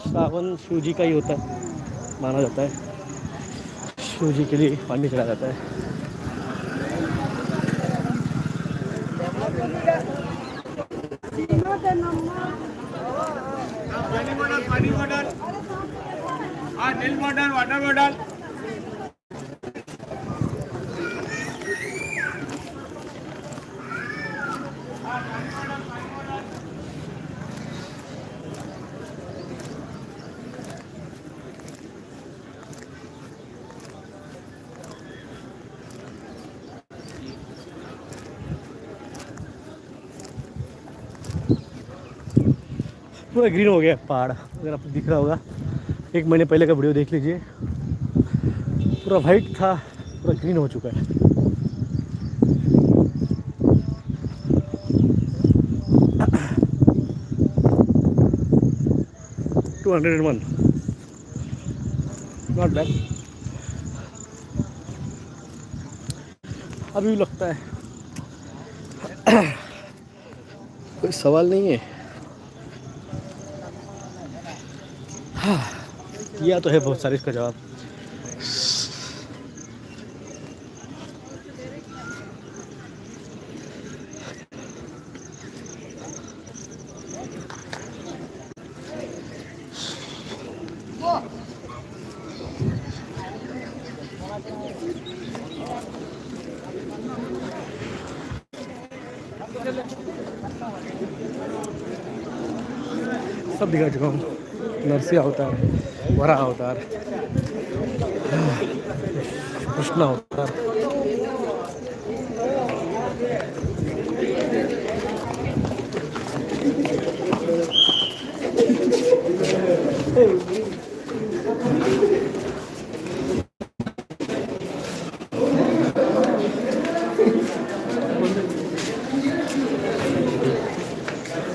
श्रावण शिव जी का ही होता है, माना जाता है। शिव जी के लिए पानी चढ़ाया जाता है। पानी बॉटल, नील बॉटल, वाटर बॉटल। पूरा ग्रीन हो गया पहाड़, अगर आपको दिख रहा होगा। 1 महीने पहले का वीडियो देख लीजिए, पूरा वाइट था, पूरा ग्रीन हो चुका है। $201 नॉट बैड। अभी भी लगता है कोई सवाल नहीं है। हाँ, किया तो है बहुत सारे इसका जवाब। सब दिखा चुका हूँ। नरसिंह अवतार, वराह अवतार, कृष्ण अवतार,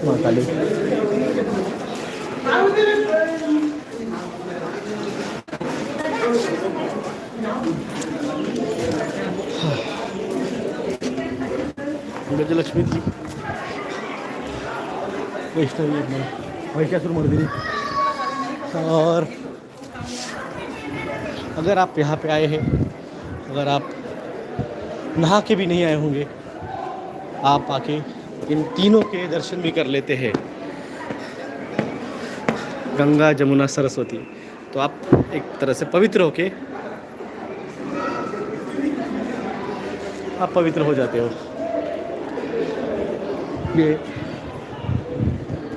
माँ काली। गजलक्ष्मी जी वैष्णवी वैशासुर मर्दिनी। और अगर आप यहाँ पे आए हैं, अगर आप नहा के भी नहीं आए होंगे, आप आके इन तीनों के दर्शन भी कर लेते हैं, गंगा जमुना सरस्वती। तो आप एक तरह से पवित्र होके आप पवित्र हो जाते हो। ये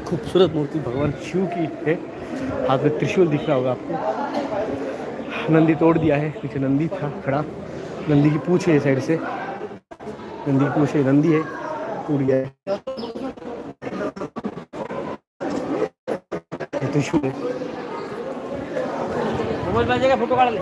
खूबसूरत मूर्ति भगवान शिव की है। हाथ में त्रिशूल दिख रहा होगा आपको। नंदी तोड़ दिया है, पीछे नंदी था खड़ा, नंदी की पूंछ है साइड से, नंदी की पूंछ है, नंदी है, टूट गया है। ये त्रिशूल है। मोबाइल बाजेगा, फोटो काढ ले।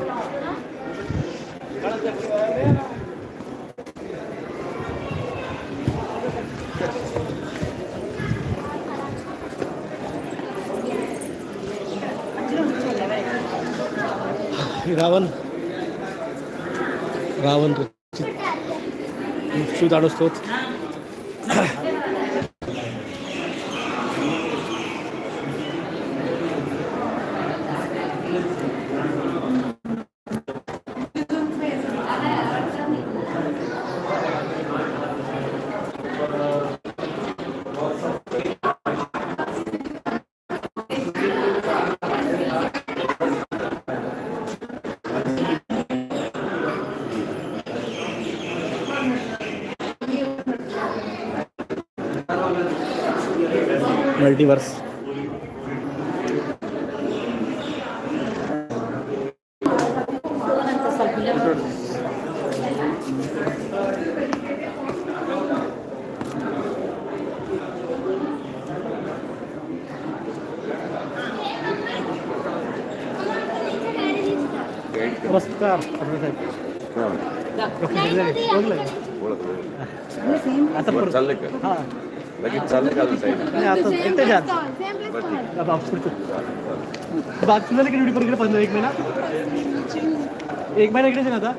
रावण रावण शिव दाडो स्तोत्र। मल्टीवर्स। नमस्कार आता परत चालले का हां लगेच चालले का साईड नाही आता एकटे जात आता पुढचं बाग तुला किती ड्युटी पर 15 एक महिना इकडेच आहे ना आता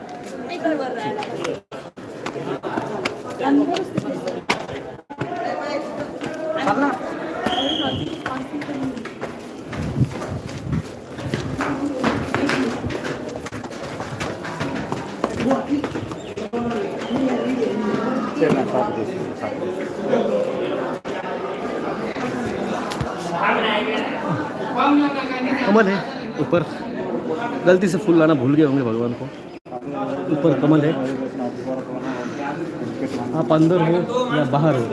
कमल है ऊपर। गलती से फूल लाना भूल गए होंगे भगवान को। ऊपर कमल है। आप अंदर हो या बाहर हो,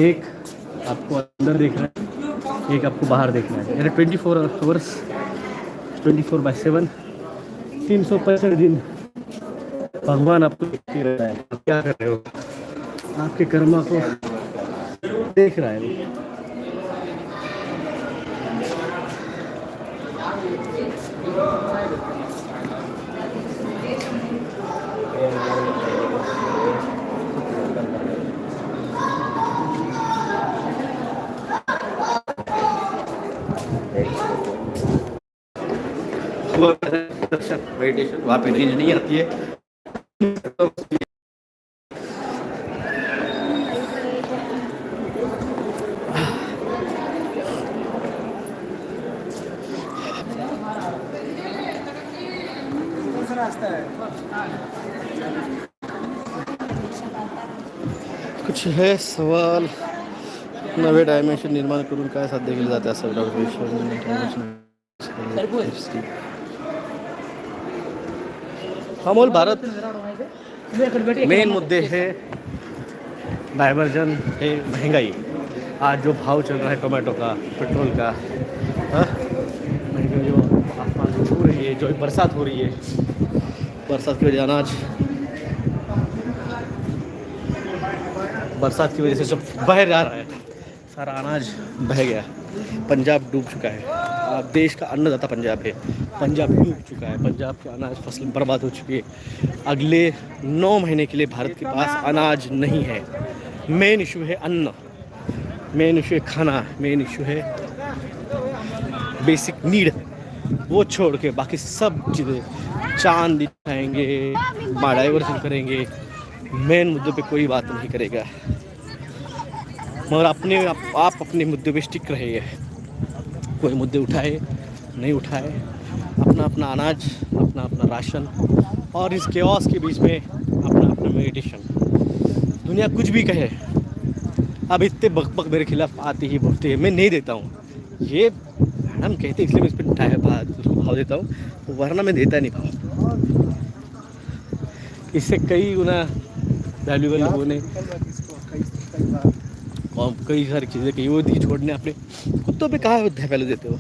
एक आपको अंदर देखना है, एक आपको बाहर देखना है। यानी 24 आवर्स 24/7 365 दिन भगवान आपको देखते रहता है। आप क्या कर रहे हो, आपके कर्मा को देख रहा है। मेडिटेशन वहाँ पे नींद नहीं आती है। कुछ है सवाल। नवे डायमेन्शन निर्माण करून काय साध्य केले जाते असं अमोल भारत मेन मुद्दे है डाइवर्जन है, महंगाई। आज जो भाव चल रहा है टोमेटो का, पेट्रोल का, महंगाई जो आसमान छू रही है, जो बरसात हो रही है, बरसात की वजह अनाज, बरसात की वजह से सब बह जा रहा है, सारा अनाज बह गया। पंजाब डूब चुका है। देश का अन्नदाता पंजाब है, पंजाब डूब चुका है। पंजाब की अनाज फसल बर्बाद हो चुकी है। अगले 9 महीने के लिए भारत के पास अनाज नहीं है। मेन इशू है अन्न, मेन इशू है खाना, मेन इशू है बेसिक नीड। वो छोड़ के बाकी सब चीज़ें चांद दिखाएंगे, डाइवर्जन करेंगे, मेन मुद्दों पे कोई बात नहीं करेगा। मगर आप अपने मुद्दे पे स्टिक रहिए। कोई मुद्दे उठाए नहीं उठाए, अपना अपना अनाज, अपना अपना राशन, और इस केओस के बीच में अपना अपना मेडिटेशन। दुनिया कुछ भी कहे, अब इतने बकबक मेरे खिलाफ आती ही बोलती है, मैं नहीं देता हूँ। ये मैडम कहते इसलिए मैं इस पर भाव देता हूँ, वरना मैं देता नहीं भाव। इससे कई गुना वैल्यूबल लोगों ने कई सारी चीज़ें कही, वो दी छोड़ने अपने कुत्तों पे कहाँ वैल्यू देते हो।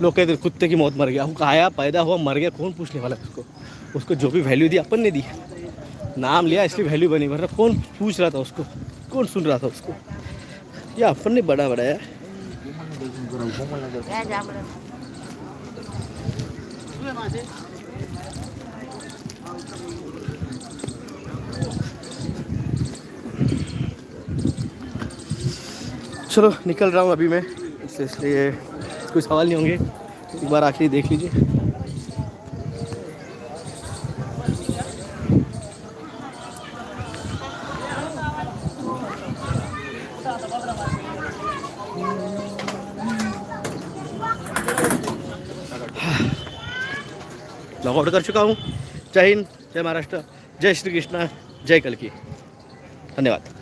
लोग कहते कुत्ते की मौत मर गया, वो आया पैदा हुआ मर गया, कौन पूछने वाला है उसको जो भी वैल्यू दी अपन ने दी, नाम लिया इसलिए वैल्यू बनी, वरना कौन पूछ रहा था उसको, कौन सुन रहा था उसको, या अपन ने बड़ा बढ़ाया। चलो निकल रहा हूँ अभी मैं, इसलिए कोई सवाल नहीं होंगे, एक बार आखिरी देख लीजिए। लॉग आउट कर चुका हूँ। जय हिंद, जय महाराष्ट्र, जय श्री कृष्णा, जय कल्की। धन्यवाद।